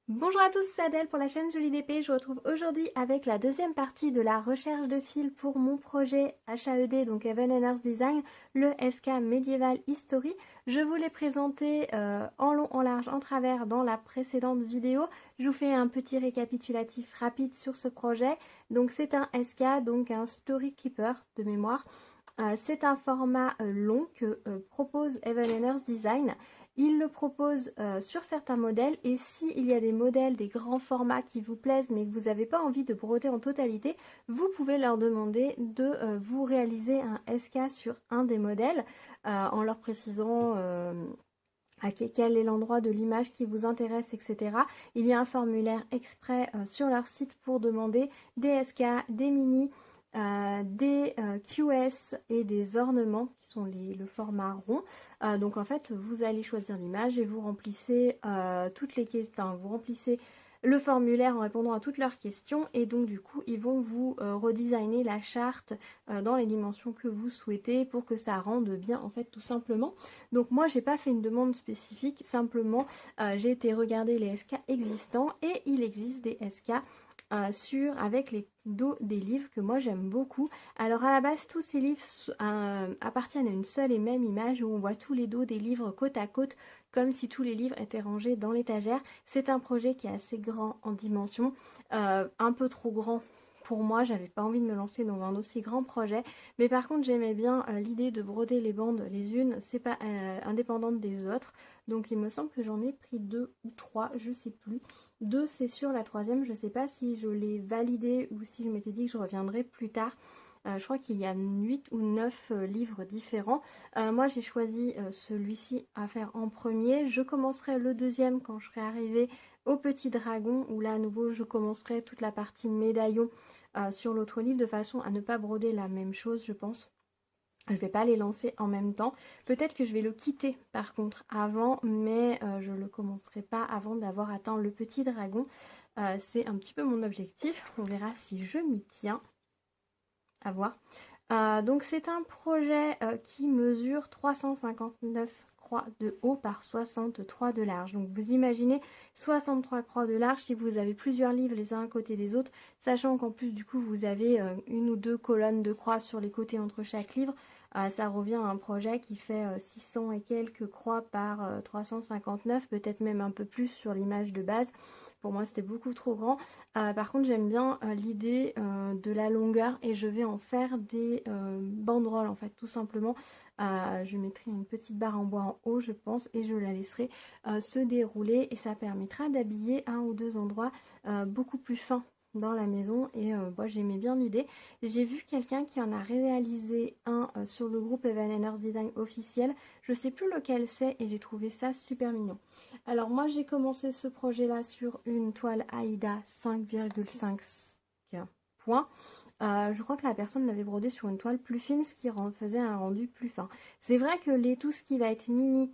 Bonjour à tous, c'est Adèle pour la chaîne Jolie d'épée. Je vous retrouve aujourd'hui avec la deuxième partie de la recherche de fils pour mon projet HAED, donc Heaven and Earth Design, le SK Medieval History. Je vous l'ai présenté en long, en large, en travers dans la précédente vidéo. Je vous fais un petit récapitulatif rapide sur ce projet. Donc c'est un SK, donc un Story Keeper de mémoire. C'est un format long que propose Heaven and Earth Design. Il le propose sur certains modèles et s'il y a des modèles, des grands formats qui vous plaisent mais que vous n'avez pas envie de broder en totalité, vous pouvez leur demander de vous réaliser un SK sur un des modèles en leur précisant quel est l'endroit de l'image qui vous intéresse, etc. Il y a un formulaire exprès sur leur site pour demander des SK, des mini, des QS et des ornements qui sont le format rond. Donc en fait vous allez choisir l'image et vous remplissez toutes les questions, enfin, vous remplissez le formulaire en répondant à toutes leurs questions et donc du coup ils vont vous redesigner la charte dans les dimensions que vous souhaitez pour que ça rende bien en fait tout simplement. Donc moi j'ai pas fait une demande spécifique, simplement j'ai été regarder les SK existants et il existe des SK avec les dos des livres que moi j'aime beaucoup. Alors à la base tous ces livres appartiennent à une seule et même image où on voit tous les dos des livres côte à côte comme si tous les livres étaient rangés dans l'étagère. C'est un projet qui est assez grand en dimension, un peu trop grand pour moi, j'avais pas envie de me lancer dans un aussi grand projet, mais par contre j'aimais bien l'idée de broder les bandes les unes, c'est pas indépendantes des autres, donc il me semble que j'en ai pris 2 ou 3, je sais plus. 2 c'est sûr, la troisième je sais pas si je l'ai validée ou si je m'étais dit que je reviendrai plus tard. Je crois qu'il y a 8 ou 9 livres différents. Moi j'ai choisi celui-ci à faire en premier. Je commencerai le deuxième quand je serai arrivée au Petit Dragon, où là à nouveau je commencerai toute la partie médaillon sur l'autre livre de façon à ne pas broder la même chose, je pense. Je ne vais pas les lancer en même temps. Peut-être que je vais le quitter par contre avant, mais je ne le commencerai pas avant d'avoir atteint le Petit Dragon. C'est un petit peu mon objectif. On verra si je m'y tiens. À voir. Donc c'est un projet qui mesure 359 croix de haut par 63 de large. Donc vous imaginez 63 croix de large si vous avez plusieurs livres les uns à côté des autres, sachant qu'en plus du coup vous avez une ou deux colonnes de croix sur les côtés entre chaque livre. Ça revient à un projet qui fait 600 et quelques croix par 359, peut-être même un peu plus sur l'image de base. Pour moi c'était beaucoup trop grand. Par contre j'aime bien l'idée de la longueur et je vais en faire des banderoles en fait tout simplement. Je mettrai une petite barre en bois en haut je pense et je la laisserai se dérouler et ça permettra d'habiller un ou deux endroits beaucoup plus fins dans la maison et moi j'aimais bien l'idée. J'ai vu quelqu'un qui en a réalisé un sur le groupe Heaven and Earth Design officiel, je sais plus lequel c'est et j'ai trouvé ça super mignon. Alors moi j'ai commencé ce projet là sur une toile Aïda 5,5 points. Je crois que la personne l'avait brodé sur une toile plus fine, ce qui faisait un rendu plus fin. C'est vrai que tout ce qui va être mini,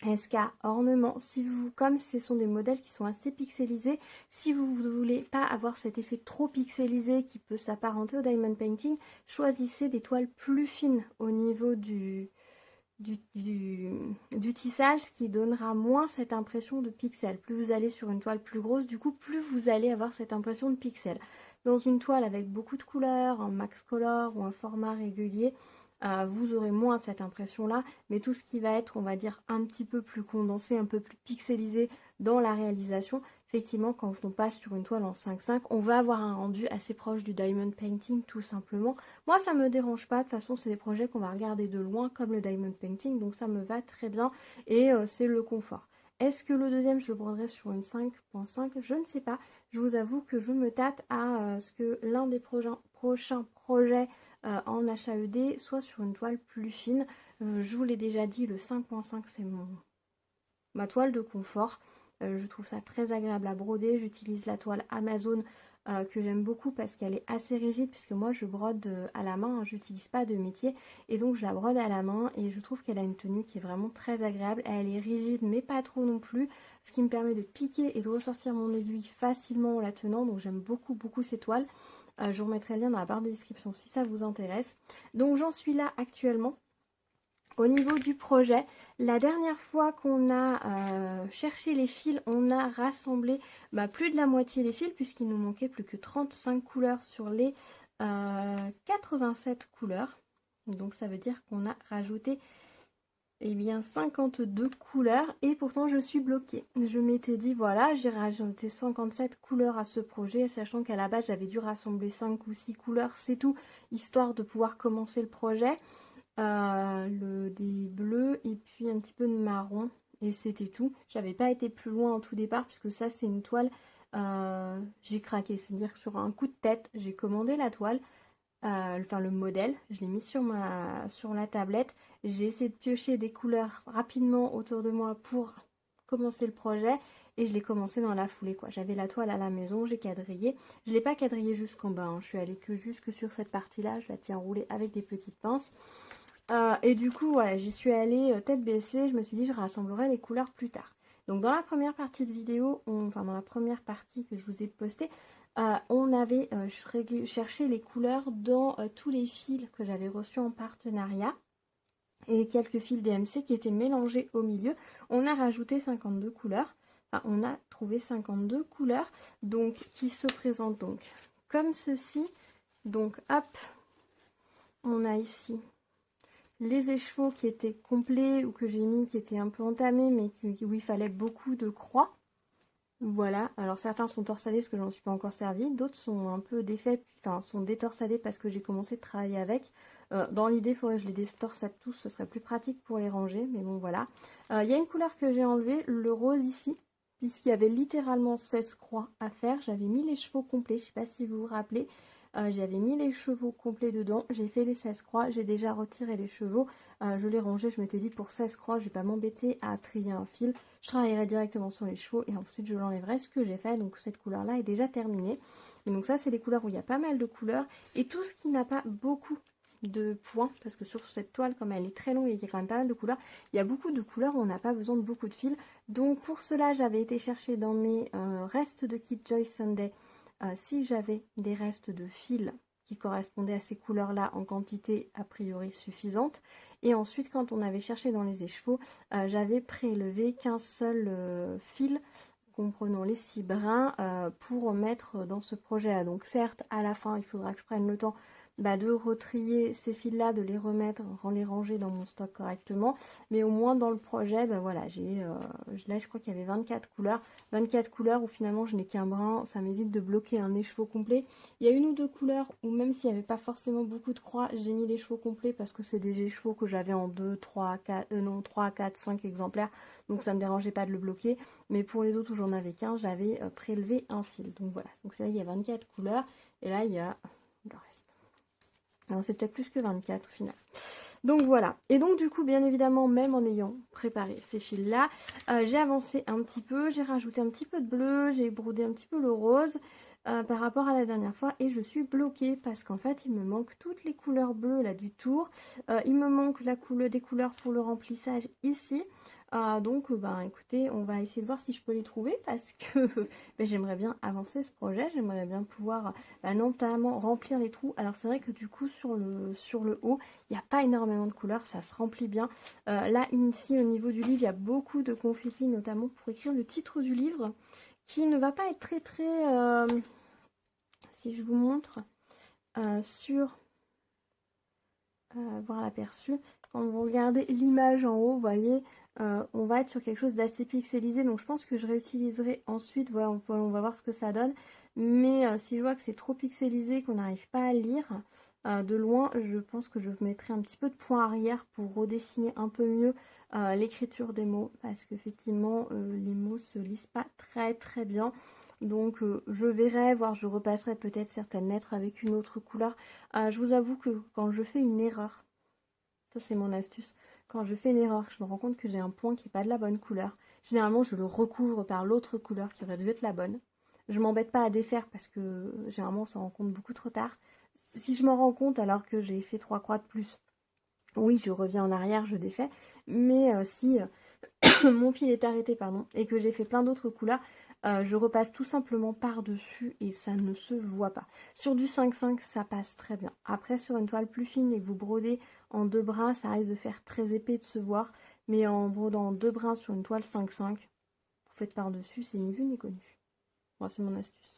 SK, ornement, si vous, comme ce sont des modèles qui sont assez pixelisés, si vous ne voulez pas avoir cet effet trop pixelisé qui peut s'apparenter au diamond painting, choisissez des toiles plus fines au niveau du tissage, ce qui donnera moins cette impression de pixels. Plus vous allez sur une toile plus grosse, du coup, plus vous allez avoir cette impression de pixels. Dans une toile avec beaucoup de couleurs, un max color ou un format régulier, vous aurez moins cette impression-là, mais tout ce qui va être, on va dire, un petit peu plus condensé, un peu plus pixelisé dans la réalisation, effectivement, quand on passe sur une toile en 5,5, on va avoir un rendu assez proche du diamond painting, tout simplement. Moi, ça me dérange pas, de toute façon, c'est des projets qu'on va regarder de loin, comme le diamond painting, donc ça me va très bien, et c'est le confort. Est-ce que le deuxième, je le broderai sur une 5,5? Je ne sais pas. Je vous avoue que je me tâte à ce que l'un des prochains projets en HAED soit sur une toile plus fine. Je vous l'ai déjà dit, le 5,5 c'est ma toile de confort. Je trouve ça très agréable à broder. J'utilise la toile Amazon que j'aime beaucoup parce qu'elle est assez rigide puisque moi je brode à la main, hein, j'utilise pas de métier et donc je la brode à la main et je trouve qu'elle a une tenue qui est vraiment très agréable. Elle est rigide mais pas trop non plus, ce qui me permet de piquer et de ressortir mon aiguille facilement en la tenant, donc j'aime beaucoup ces toiles. Je vous remettrai le lien dans la barre de description si ça vous intéresse. Donc j'en suis là actuellement. Au niveau du projet, la dernière fois qu'on a cherché les fils, on a rassemblé plus de la moitié des fils puisqu'il nous manquait plus que 35 couleurs sur les 87 couleurs. Donc ça veut dire qu'on a rajouté 52 couleurs et pourtant je suis bloquée. Je m'étais dit voilà, j'ai rajouté 57 couleurs à ce projet, sachant qu'à la base j'avais dû rassembler 5 ou 6 couleurs, c'est tout, histoire de pouvoir commencer le projet. Des bleus et puis un petit peu de marron et c'était tout. J'avais pas été plus loin en tout départ puisque ça c'est une toile, j'ai craqué, c'est-à-dire que sur un coup de tête j'ai commandé la toile, enfin le modèle, je l'ai mis sur la tablette, j'ai essayé de piocher des couleurs rapidement autour de moi pour commencer le projet et je l'ai commencé dans la foulée quoi. J'avais la toile à la maison, j'ai quadrillé, je l'ai pas quadrillé jusqu'en bas, hein. Je suis allée que jusque sur cette partie là, je la tiens roulée avec des petites pinces. Et du coup, voilà, j'y suis allée tête baissée, je me suis dit je rassemblerai les couleurs plus tard. Donc dans la première partie de vidéo, enfin dans la première partie que je vous ai postée, on avait cherché les couleurs dans tous les fils que j'avais reçus en partenariat et quelques fils DMC qui étaient mélangés au milieu. On a rajouté 52 couleurs, enfin on a trouvé 52 couleurs donc qui se présentent donc comme ceci. Donc hop, on a ici les écheveaux qui étaient complets ou que j'ai mis qui étaient un peu entamés mais où il fallait beaucoup de croix. Voilà, alors certains sont torsadés parce que j'en suis pas encore servi, d'autres sont un peu défaits, enfin sont détorsadés parce que j'ai commencé de travailler avec. Dans l'idée, il faudrait que je les détorsade tous, ce serait plus pratique pour les ranger, mais bon voilà. Il y a une couleur que j'ai enlevée, le rose ici, puisqu'il y avait littéralement 16 croix à faire. J'avais mis les chevaux complets, je sais pas si vous vous rappelez. J'avais mis les chevaux complets dedans, j'ai fait les 16 croix, j'ai déjà retiré les chevaux, je les rangeais, je m'étais dit pour 16 croix, je vais pas m'embêter à trier un fil, je travaillerai directement sur les chevaux et ensuite je l'enlèverai, ce que j'ai fait, donc cette couleur là est déjà terminée. Et donc ça c'est les couleurs où il y a pas mal de couleurs et tout ce qui n'a pas beaucoup de points, parce que sur cette toile comme elle est très longue et qu'il y a quand même pas mal de couleurs, il y a beaucoup de couleurs où on n'a pas besoin de beaucoup de fils. Donc pour cela j'avais été chercher dans mes restes de kit Joy Sunday si j'avais des restes de fils qui correspondaient à ces couleurs-là en quantité a priori suffisante. Et ensuite, quand on avait cherché dans les écheveaux, j'avais prélevé qu'un seul fil comprenant les 6 brins pour mettre dans ce projet-là. Donc certes, à la fin, il faudra que je prenne le temps de retrier ces fils-là, de les remettre, les ranger dans mon stock correctement. Mais au moins dans le projet, voilà, là je crois qu'il y avait 24 couleurs. 24 couleurs où finalement je n'ai qu'un brin, ça m'évite de bloquer un écheveau complet. Il y a une ou deux couleurs où même s'il n'y avait pas forcément beaucoup de croix, j'ai mis l'écheveau complet parce que c'est des écheveaux que j'avais en 2, 3, 4, 5 exemplaires. Donc ça ne me dérangeait pas de le bloquer. Mais pour les autres où j'en avais qu'un, j'avais prélevé un fil. Donc voilà, donc là il y a 24 couleurs et là il y a le reste. Alors c'est peut-être plus que 24 au final. Donc voilà, et donc du coup bien évidemment même en ayant préparé ces fils là, j'ai avancé un petit peu, j'ai rajouté un petit peu de bleu, j'ai brodé un petit peu le rose par rapport à la dernière fois et je suis bloquée parce qu'en fait il me manque toutes les couleurs bleues là du tour, il me manque des couleurs pour le remplissage ici. Donc écoutez, on va essayer de voir si je peux les trouver parce que j'aimerais bien avancer ce projet, j'aimerais bien pouvoir notamment remplir les trous. Alors c'est vrai que du coup sur le haut, il n'y a pas énormément de couleurs, ça se remplit bien. Là ici au niveau du livre, il y a beaucoup de confettis, notamment pour écrire le titre du livre, qui ne va pas être très si je vous montre sur voir l'aperçu, quand vous regardez l'image en haut, vous voyez, on va être sur quelque chose d'assez pixelisé, donc je pense que je réutiliserai ensuite, voilà, on va voir ce que ça donne, mais si je vois que c'est trop pixelisé, qu'on n'arrive pas à lire de loin, je pense que je mettrai un petit peu de point arrière pour redessiner un peu mieux l'écriture des mots, parce qu'effectivement les mots se lisent pas très très bien. Donc je verrai, voire je repasserai peut-être certaines lettres avec une autre couleur. Je vous avoue que quand je fais une erreur, ça c'est mon astuce, quand je fais une erreur, je me rends compte que j'ai un point qui n'est pas de la bonne couleur. Généralement je le recouvre par l'autre couleur qui aurait dû être la bonne. Je m'embête pas à défaire parce que généralement on s'en rend compte beaucoup trop tard. Si je m'en rends compte alors que j'ai fait 3 croix de plus, oui je reviens en arrière, je défais. Mais si mon fil est arrêté, pardon, et que j'ai fait plein d'autres couleurs, je repasse tout simplement par-dessus et ça ne se voit pas. Sur du 5,5, ça passe très bien. Après, sur une toile plus fine et que vous brodez en 2 brins, ça risque de faire très épais de se voir. Mais en brodant en 2 brins sur une toile 5,5, vous faites par-dessus, c'est ni vu ni connu. Moi, c'est mon astuce.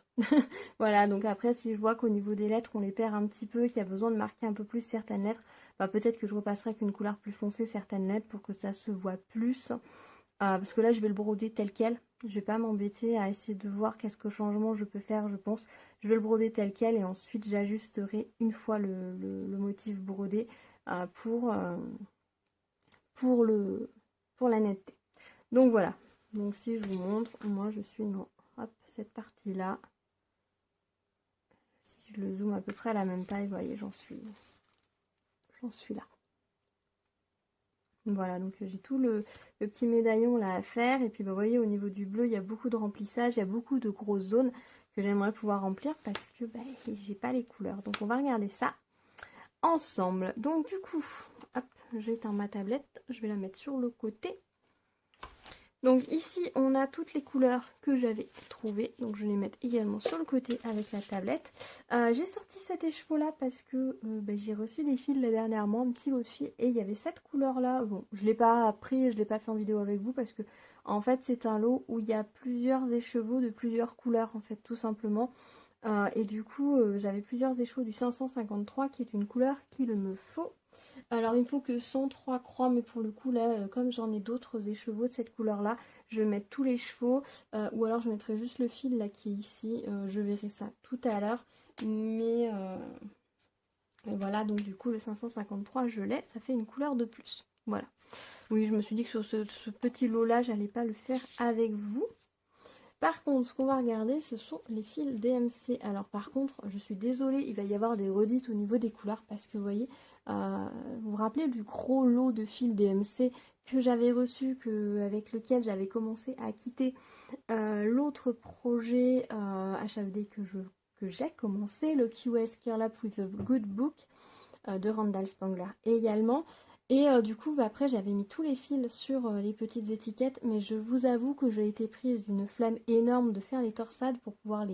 Voilà, donc après, si je vois qu'au niveau des lettres, on les perd un petit peu, qu'il y a besoin de marquer un peu plus certaines lettres, bah, peut-être que je repasserai avec une couleur plus foncée certaines lettres pour que ça se voit plus. Parce que là, je vais le broder tel quel. Je vais pas m'embêter à essayer de voir qu'est-ce que changement je peux faire, je pense. Je vais le broder tel quel et ensuite j'ajusterai une fois le motif brodé pour la netteté. Donc voilà. Donc si je vous montre, moi je suis dans cette partie-là. Si je le zoome à peu près à la même taille, vous voyez, j'en suis là. Voilà, donc j'ai tout le petit médaillon là à faire. Et puis bah, vous voyez, au niveau du bleu, il y a beaucoup de remplissage, il y a beaucoup de grosses zones que j'aimerais pouvoir remplir parce que bah, j'ai pas les couleurs. Donc on va regarder ça ensemble. Donc du coup, hop, j'éteins ma tablette, je vais la mettre sur le côté. Donc ici, on a toutes les couleurs que j'avais trouvées. Donc je vais les mettre également sur le côté avec la tablette. J'ai sorti cet écheveau-là parce que j'ai reçu des fils là dernièrement, un petit lot de fils. Et il y avait cette couleur-là. Bon, je ne l'ai pas pris, je ne l'ai pas fait en vidéo avec vous parce que en fait, c'est un lot où il y a plusieurs écheveaux de plusieurs couleurs, en fait, tout simplement. Et du coup, j'avais plusieurs écheveaux du 553 qui est une couleur qu'il me faut. Alors il me faut que 103 croix, mais pour le coup là, comme j'en ai d'autres écheveaux de cette couleur là, je vais mettre tous les chevaux, ou alors je mettrai juste le fil là qui est ici, je verrai ça tout à l'heure, mais voilà, donc du coup le 553 je l'ai, ça fait une couleur de plus, voilà. Oui, je me suis dit que sur ce petit lot là, j'allais pas le faire avec vous. Par contre, ce qu'on va regarder, ce sont les fils DMC. Alors par contre, je suis désolée, il va y avoir des redites au niveau des couleurs parce que vous voyez, vous vous rappelez du gros lot de fils DMC que j'avais reçu, avec lequel j'avais commencé à quitter l'autre projet HAED que j'ai commencé, le QS Curl Up with a Good Book de Randall Spangler également. Et du coup, après, j'avais mis tous les fils sur les petites étiquettes, mais je vous avoue que j'ai été prise d'une flemme énorme de faire les torsades pour pouvoir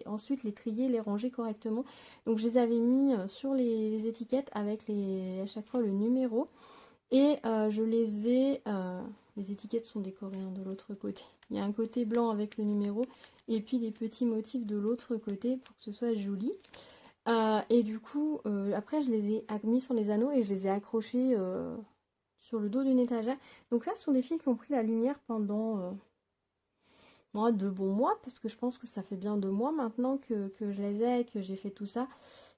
ensuite les trier, les ranger correctement. Donc, je les avais mis sur les étiquettes avec à chaque fois le numéro. Et je les ai... les étiquettes sont décorées de l'autre côté. Il y a un côté blanc avec le numéro et puis des petits motifs de l'autre côté pour que ce soit joli. Et du coup, après, je les ai mis sur les anneaux et je les ai accrochés sur le dos d'une étagère. Donc là, ce sont des fils qui ont pris la lumière pendant 2 bons mois, parce que je pense que ça fait bien 2 mois maintenant que je les ai et que j'ai fait tout ça.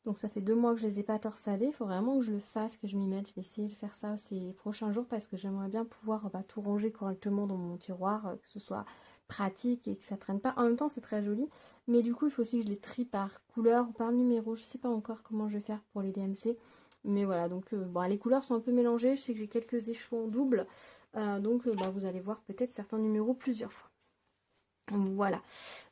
Donc ça fait 2 mois que je les ai pas torsadés. Il faut vraiment que je le fasse, que je m'y mette. Je vais essayer de faire ça ces prochains jours parce que j'aimerais bien pouvoir tout ranger correctement dans mon tiroir, que ce soit pratique et que ça traîne pas. En même temps, c'est très joli. Mais du coup, il faut aussi que je les trie par couleur ou par numéro. Je sais pas encore comment je vais faire pour les DMC. Mais voilà, donc les couleurs sont un peu mélangées. Je sais que j'ai quelques échevaux en double. Donc vous allez voir peut-être certains numéros plusieurs fois. Voilà,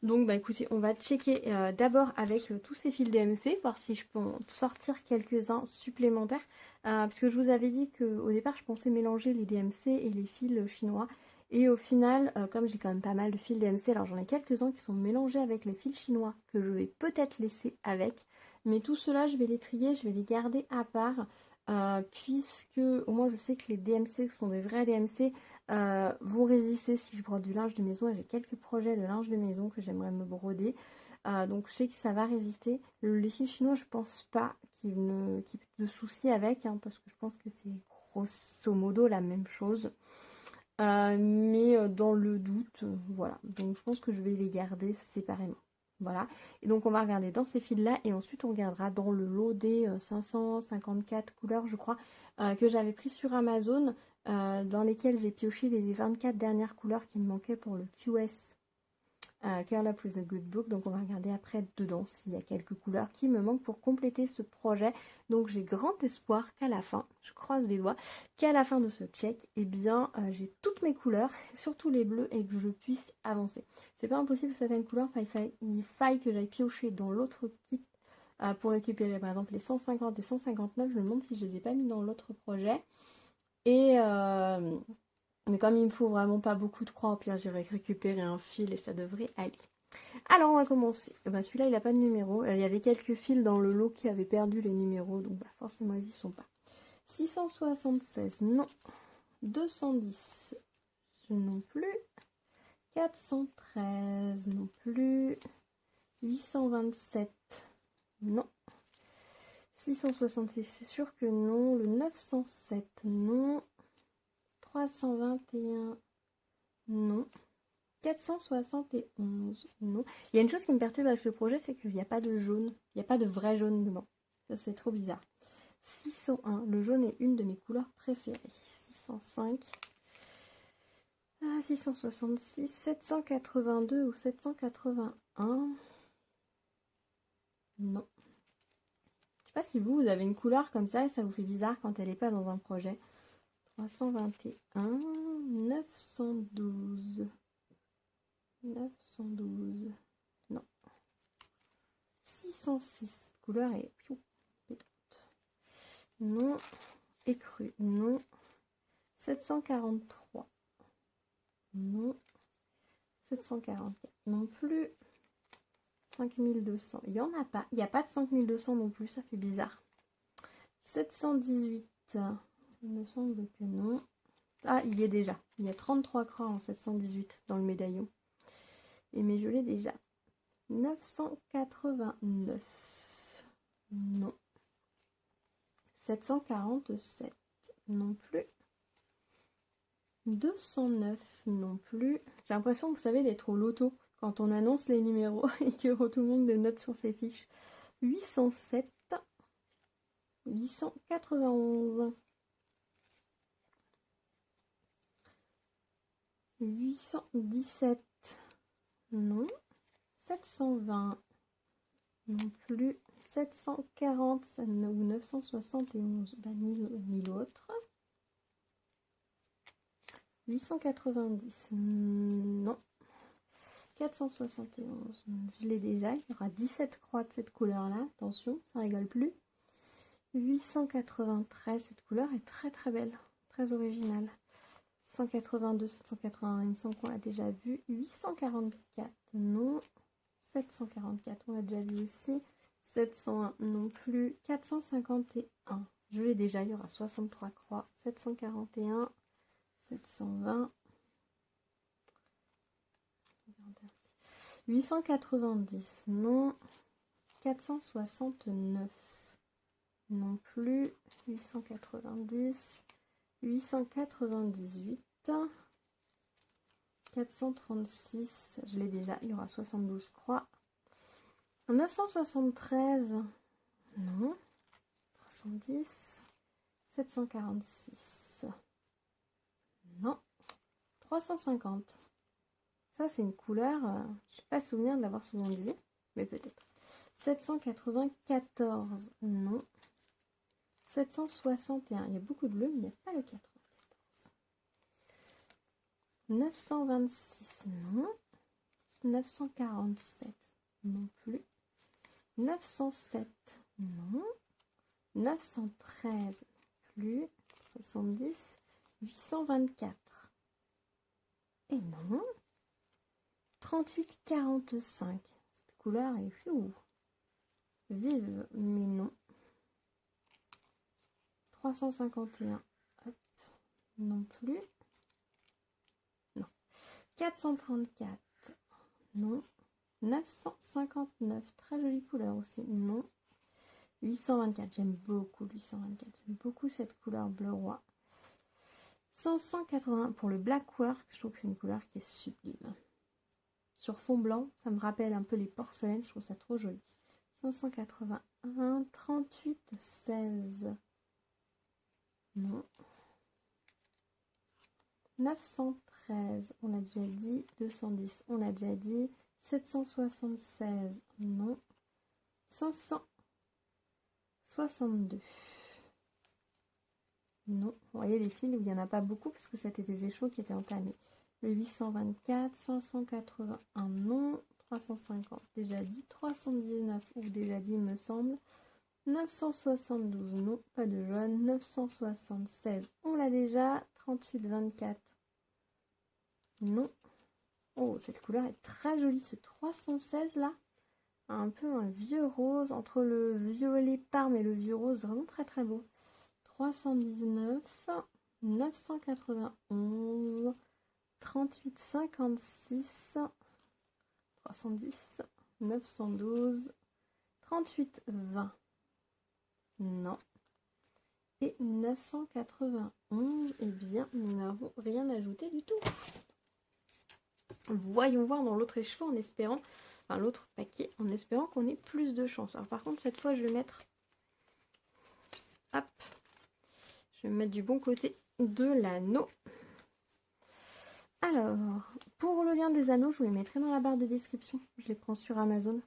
donc écoutez, on va checker d'abord avec tous ces fils DMC, voir si je peux en sortir quelques-uns supplémentaires, parce que je vous avais dit qu'au départ je pensais mélanger les DMC et les fils chinois, et au final, comme j'ai quand même pas mal de fils DMC, alors j'en ai quelques-uns qui sont mélangés avec les fils chinois, que je vais peut-être laisser avec, mais tout cela je vais les trier, je vais les garder à part, puisque au moins je sais que les DMC sont des vrais DMC, vont résister si je brode du linge de maison, et j'ai quelques projets de linge de maison que j'aimerais me broder, donc je sais que ça va résister. Les fils chinois, je pense pas qu'il y ait de soucis avec, parce que je pense que c'est grosso modo la même chose, mais dans le doute, voilà, donc je pense que je vais les garder séparément. Voilà, et donc on va regarder dans ces fils là et ensuite on regardera dans le lot des 554 couleurs, je crois, que j'avais pris sur Amazon, dans lesquels j'ai pioché les 24 dernières couleurs qui me manquaient pour le QS Curl Up with a Good Book. Donc on va regarder après dedans s'il y a quelques couleurs qui me manquent pour compléter ce projet. Donc j'ai grand espoir qu'à la fin, je croise les doigts, qu'à la fin de ce check, eh bien j'ai toutes mes couleurs, surtout les bleus, et que je puisse avancer. C'est pas impossible que certaines couleurs, il faille que j'aille piocher dans l'autre kit pour récupérer par exemple les 150 et 159. Je me demande si je les ai pas mis dans l'autre projet. Et Mais comme il me faut vraiment pas beaucoup de croix, au pire j'irai récupérer un fil et ça devrait aller. Alors on va commencer. Celui-là il n'a pas de numéro. Il y avait quelques fils dans le lot qui avaient perdu les numéros, donc forcément ils y sont pas. 676, non. 210, non plus. 413, non plus. 827, non. 666, c'est sûr que non. Le 907, non. 321, non. 471, non. Il y a une chose qui me perturbe avec ce projet, c'est qu'il n'y a pas de jaune. Il n'y a pas de vrai jaune dedans. Ça, c'est trop bizarre. 601, le jaune est une de mes couleurs préférées. 605, 666, 782 ou 781. Non. Je sais pas si vous avez une couleur comme ça et ça vous fait bizarre quand elle n'est pas dans un projet. 321, 912. 912, non. 606, couleur est pétante. Non. Écru, non. 743, non. 744, non plus. 5200, il n'y en a pas. Il n'y a pas de 5200 non plus, ça fait bizarre. 718, il me semble que non. Ah, il y est déjà. Il y a 33 croix en 718 dans le médaillon. Mais je l'ai déjà. 989. Non. 747. Non plus. 209. Non plus. J'ai l'impression, vous savez, d'être au loto quand on annonce les numéros et que tout le monde les note sur ses fiches. 807. 891. 817. Non. 720, non plus. 740 ou 971, ni l'autre. 890, non. 471, je l'ai déjà. Il y aura 17 croix de cette couleur-là. Attention, ça rigole plus. 893, cette couleur est très très belle, très originale. 182, 781, il me semble qu'on l'a déjà vu. 844, non. 744, on l'a déjà vu aussi. 701 non plus. 451, je l'ai déjà, il y aura 63 croix. 741, 720, 890, non. 469, non plus. 890, 898, 436, je l'ai déjà, il y aura 72 croix. 973, non. 310, 746, non. 350, ça c'est une couleur, je n'ai pas souvenir de l'avoir souvent dit, mais peut-être. 794, non. 761, il y a beaucoup de bleu, mais il n'y a pas le 94. 926, non. 947, non plus. 907, non. 913, non plus. 70, 824. Et non. 38, 45. Cette couleur est vive, mais non. 351, hop, non plus. Non. 434, non. 959, très jolie couleur aussi, non. 824, j'aime beaucoup le 824, j'aime beaucoup cette couleur bleu roi. 580 pour le black work, je trouve que c'est une couleur qui est sublime. Sur fond blanc, ça me rappelle un peu les porcelaines, je trouve ça trop joli. 581, 38, 16, non. 913, on l'a déjà dit. 210, on l'a déjà dit. 776, non. 562, non. Vous voyez les fils où il n'y en a pas beaucoup parce que c'était des échos qui étaient entamés. Le 824, 581, non. 350, déjà dit. 319, ou déjà dit, il me semble. 972, non, pas de jaune. 976, on l'a déjà. 38, 24, Non. Oh, cette couleur est très jolie, ce 316 là. Un peu un vieux rose, entre le violet parme et le vieux rose, vraiment très très beau. 319, 991, 38,56, 310, 912, 38,20. Non. Et 991, eh bien, nous n'avons rien ajouté du tout. Voyons voir dans l'autre écheveau en espérant, enfin l'autre paquet, en espérant qu'on ait plus de chance. Alors par contre, cette fois, je vais mettre, hop, je vais me mettre du bon côté de l'anneau. Alors, pour le lien des anneaux, je vous les mettrai dans la barre de description. Je les prends sur Amazon.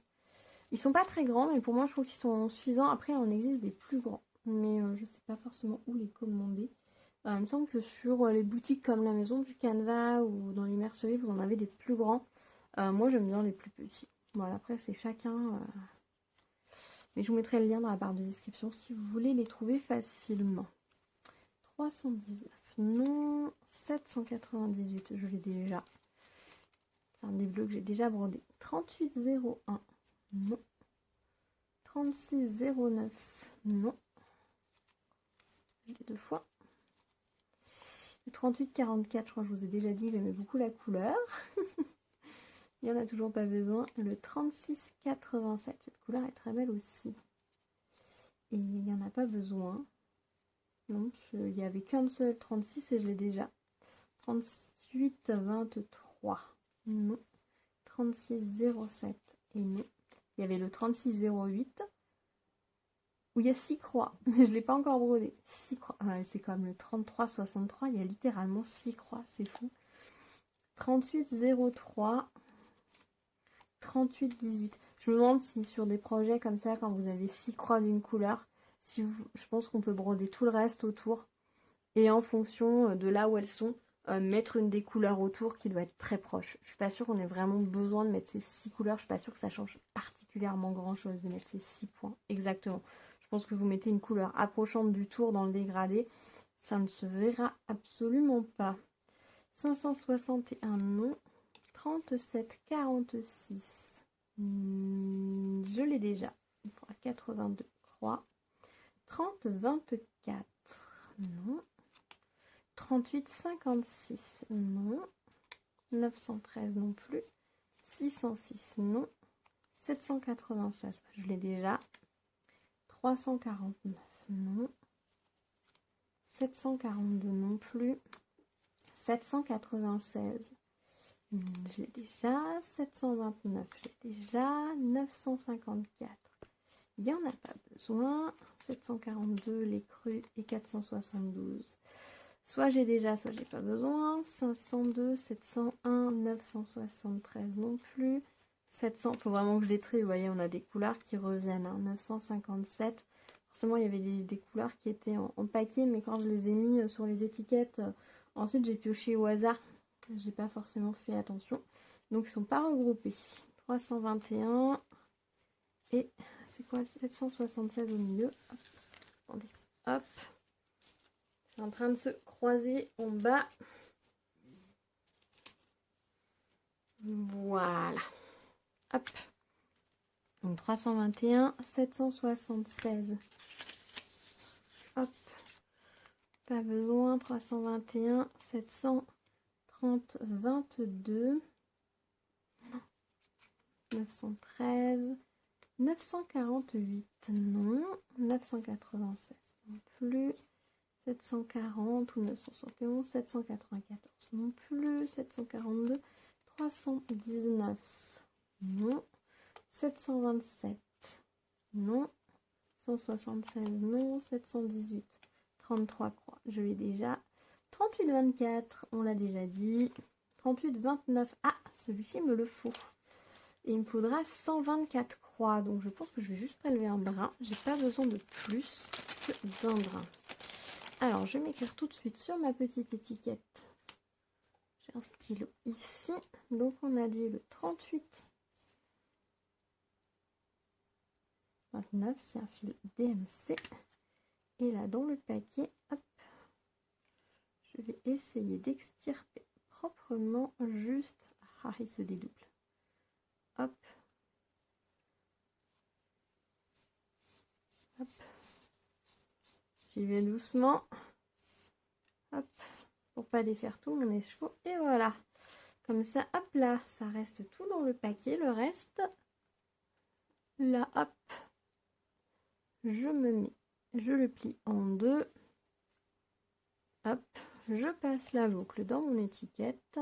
Ils sont pas très grands, mais pour moi, je trouve qu'ils sont suffisants. Après, il en existe des plus grands, mais je sais pas forcément où les commander. Il me semble que sur les boutiques comme la Maison du Canevas ou dans les merceries, vous en avez des plus grands. Moi, j'aime bien les plus petits. Voilà, après, c'est chacun. Mais je vous mettrai le lien dans la barre de description si vous voulez les trouver facilement. 319, non. 798, je l'ai déjà. C'est un des bleus que j'ai déjà brodé. 3801, non. 3609, non. Je l'ai deux fois. Le 3844, je crois que je vous ai déjà dit, j'aimais beaucoup la couleur. Il n'y en a toujours pas besoin. Le 3687, cette couleur est très belle aussi. Et il n'y en a pas besoin. Donc, il n'y avait qu'un seul 36 et je l'ai déjà. 3823, non. 3607 et non. Il y avait le 3608 où il y a 6 croix, mais je ne l'ai pas encore brodé. 6 croix, c'est comme le 3363, il y a littéralement 6 croix, c'est fou. 3803, 3818. Je me demande si sur des projets comme ça, quand vous avez 6 croix d'une couleur, si vous, je pense qu'on peut broder tout le reste autour. Et en fonction de là où elles sont, mettre une des couleurs autour qui doit être très proche. Je suis pas sûre qu'on ait vraiment besoin de mettre ces 6 couleurs. Je suis pas sûre que ça change particulièrement grand chose de mettre ces 6 points. Exactement. Je pense que vous mettez une couleur approchante du tour dans le dégradé. Ça ne se verra absolument pas. 561 non. 3746. Je l'ai déjà. Il faudra 82 croix. 3024. Non. 3856. Non. 913 non plus. 606 non. 796. Je l'ai déjà. 349 non. 742 non plus. 796. Je l'ai déjà. 729. Je l'ai déjà. 954. Il n'y en a pas besoin. 742 les crus et 472. Soit j'ai déjà, soit j'ai pas besoin. 502, 701, 973 non plus. 700, faut vraiment que je les trie. Vous voyez, on a des couleurs qui reviennent. 957. Forcément, il y avait des couleurs qui étaient en paquet, mais quand je les ai mis sur les étiquettes, ensuite j'ai pioché au hasard. J'ai pas forcément fait attention. Donc, ils sont pas regroupés. 321 et c'est quoi 776 au milieu. Hop. Attendez. Hop. C'est en train de se croiser en bas. Voilà. Hop. Donc 321, 776. Hop. Pas besoin. 321, 730, 22. 913. 948. Non. 996. Non plus. 740 ou 971, 794 non plus, 742, 319 non, 727 non, 176 non, 718, 33 croix, je l'ai déjà, 38-24, on l'a déjà dit, 38-29, ah, celui-ci me le faut, et il me faudra 124 croix, donc je pense que je vais juste prélever un brin, j'ai pas besoin de plus que d'un brin. Alors, je vais m'écrire tout de suite sur ma petite étiquette. J'ai un stylo ici. Donc, on a dit le 38. 29, c'est un fil DMC. Et là, dans le paquet, hop, je vais essayer d'extirper proprement juste. Ah, il se dédouble. Hop. Hop. J'y vais doucement. Hop. Pour pas défaire tout mon écheveau. Et voilà. Comme ça, hop là, ça reste tout dans le paquet. Le reste, là, hop. Je me mets, je le plie en deux. Hop. Je passe la boucle dans mon étiquette.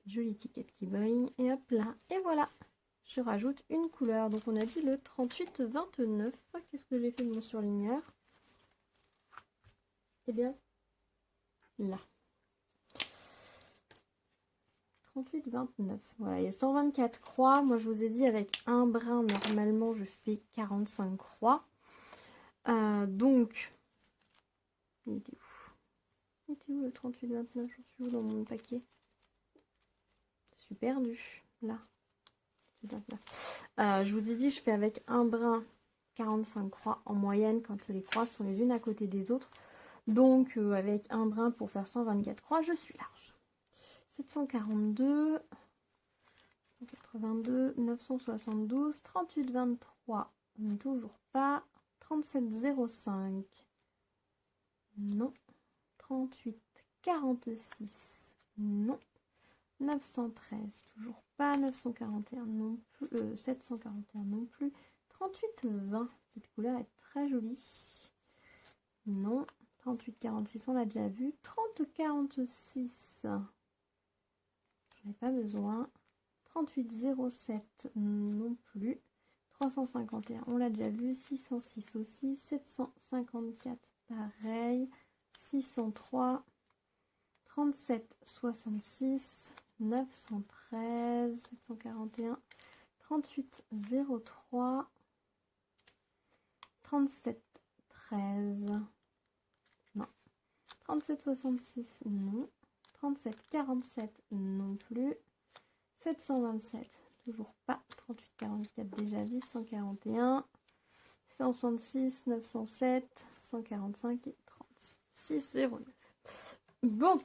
Jolie étiquette qui brille. Et hop là. Et voilà. Je rajoute une couleur. Donc on a dit le 38-29. Qu'est-ce que j'ai fait de mon surligneur? Eh bien, là. 38-29. Voilà, il y a 124 croix. Moi, je vous ai dit, avec un brin, normalement, je fais 45 croix. Donc, il était où? Il était où le 38-29? Je suis où dans mon paquet? Je suis perdue. Là. Je vous ai dit, je fais avec un brin 45 croix en moyenne quand les croix sont les unes à côté des autres. Donc, avec un brin pour faire 124 croix, je suis large. 742, 782, 972, 38,23, toujours pas. 37,05, non. 38,46, non. 913, toujours pas. 941 non plus. 741 non plus. 38,20, cette couleur est très jolie. Non. 38,46, on l'a déjà vu. 30,46, j'en ai pas besoin. 38,07 non plus. 351, on l'a déjà vu. 606 aussi. 754, pareil. 603. 37,66. 913. 741. 38,03. 37,13. Non. 37,66 non. 37,47 non plus. 727, toujours pas. 38,44 déjà vu. 141, 166, 907, 145 et 36,09. Bon,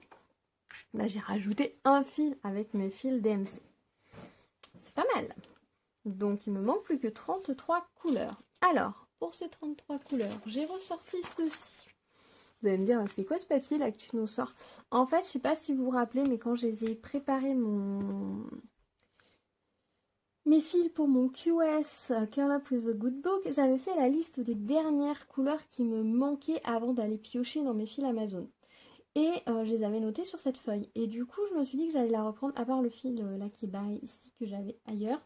là j'ai rajouté un fil avec mes fils DMC. C'est pas mal. Donc il me manque plus que 33 couleurs. Alors, pour ces 33 couleurs, j'ai ressorti ceci. Vous allez me dire, c'est quoi ce papier là que tu nous sors? En fait, je sais pas si vous vous rappelez, mais quand j'ai préparé mes fils pour mon QS Curl Up with a Good Book, j'avais fait la liste des dernières couleurs qui me manquaient avant d'aller piocher dans mes fils Amazon. Et je les avais notées sur cette feuille. Et du coup, je me suis dit que j'allais la reprendre, à part le fil là qui est barré ici, que j'avais ailleurs.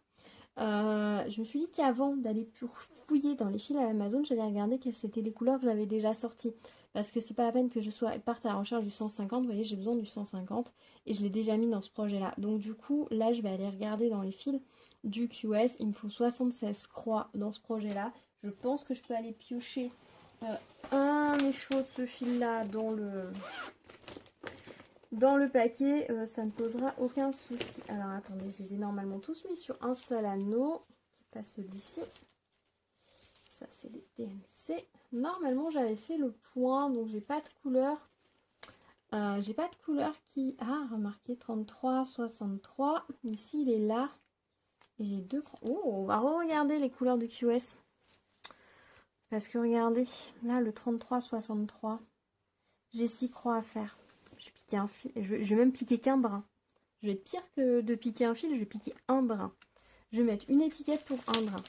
Je me suis dit qu'avant d'aller fouiller dans les fils à Amazon, j'allais regarder quelles étaient les couleurs que j'avais déjà sorties. Parce que c'est pas la peine que je parte à la recherche du 150. Vous voyez, j'ai besoin du 150 et je l'ai déjà mis dans ce projet-là. Donc du coup, là, je vais aller regarder dans les fils du QS. Il me faut 76 croix dans ce projet-là. Je pense que je peux aller piocher un écheveau de ce fil-là dans le paquet, ça ne posera aucun souci. Alors attendez, je les ai normalement tous mis sur un seul anneau. Pas celui-ci. Ça c'est les DMC. Normalement j'avais fait le point, donc j'ai pas de couleur. J'ai pas de couleur qui... Ah, remarquez, 33, 63. Ici il est là. Et j'ai deux... Oh, on va regarder les couleurs de QS. Parce que regardez, là le 33, 63. J'ai 6 croix à faire. Je vais piquer un fil. Je vais même piquer qu'un brin. Je vais être pire que de piquer un fil. Je vais piquer un brin. Je vais mettre une étiquette pour un brin.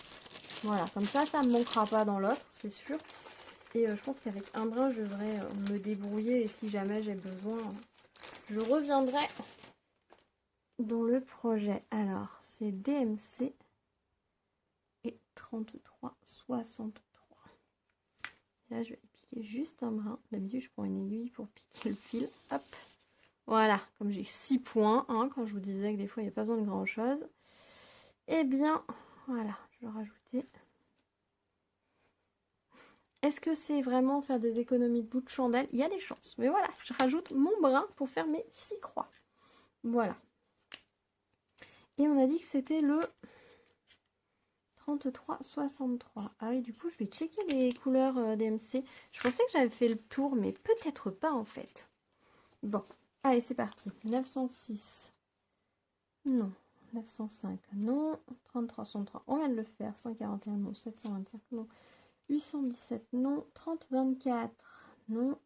Voilà, comme ça, ça ne me manquera pas dans l'autre, c'est sûr. Et je pense qu'avec un brin, je devrais me débrouiller. Et si jamais j'ai besoin, je reviendrai dans le projet. Alors, c'est DMC et 33, 63. Et là, je vais piquer juste un brin. D'habitude, je prends une aiguille pour piquer le fil. Hop. Voilà, comme j'ai 6 points, hein, quand je vous disais que des fois, il n'y a pas besoin de grand-chose. Eh bien, voilà, je vais rajouter. Est-ce que c'est vraiment faire des économies de bout de chandelle? Il y a des chances. Mais voilà, je rajoute mon brin pour faire mes 6 croix. Voilà. Et on a dit que c'était le 33-63. Ah oui, du coup, je vais checker les couleurs DMC. Je pensais que j'avais fait le tour, mais peut-être pas en fait. Bon, Allez, c'est parti. 906. Non. 905. Non. 33, 63. On vient de le faire. 141. Non. 725. Non. 817. Non. 30, 24. Non.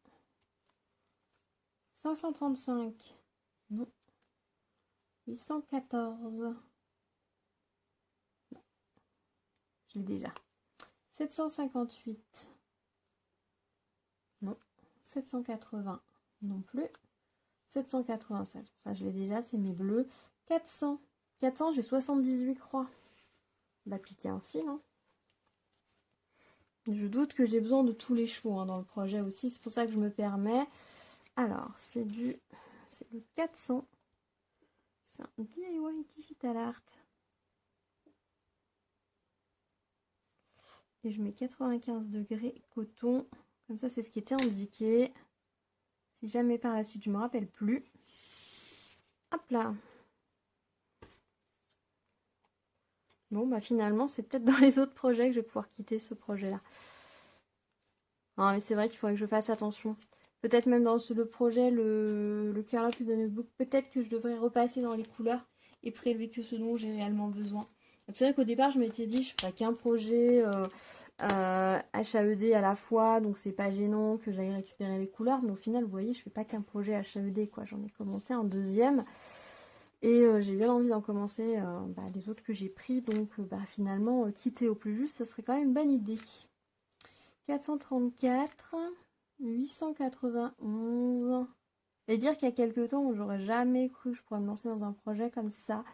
535. Non. 814. Non. Je l'ai déjà. 758. Non. 780. Non plus. 796. Pour ça, je l'ai déjà. C'est mes bleus. 400. 400, j'ai 78 croix. On va piquer un fil. Hein. Je doute que j'ai besoin de tous les chevaux hein, dans le projet aussi. C'est pour ça que je me permets. Alors, c'est le 400. C'est un DIY Digital Art. Et je mets 95 degrés coton. Comme ça, c'est ce qui était indiqué. Si jamais par la suite, je ne me rappelle plus. Hop là. Bon, bah finalement, c'est peut-être dans les autres projets que je vais pouvoir quitter ce projet-là. Non, mais c'est vrai qu'il faudrait que je fasse attention. Peut-être même dans le projet, le Curl Up de Notebook, peut-être que je devrais repasser dans les couleurs et prélever que ce dont j'ai réellement besoin. C'est vrai qu'au départ, je m'étais dit, je ferais qu'un projet HAED à la fois, donc c'est pas gênant que j'aille récupérer les couleurs. Mais au final, vous voyez, je fais pas qu'un projet HAED, quoi. J'en ai commencé un deuxième. Et j'ai bien envie d'en commencer les autres que j'ai pris. Donc finalement, quitter au plus juste, ce serait quand même une bonne idée. 434, 891. Et dire qu'il y a quelques temps, j'aurais jamais cru que je pourrais me lancer dans un projet comme ça.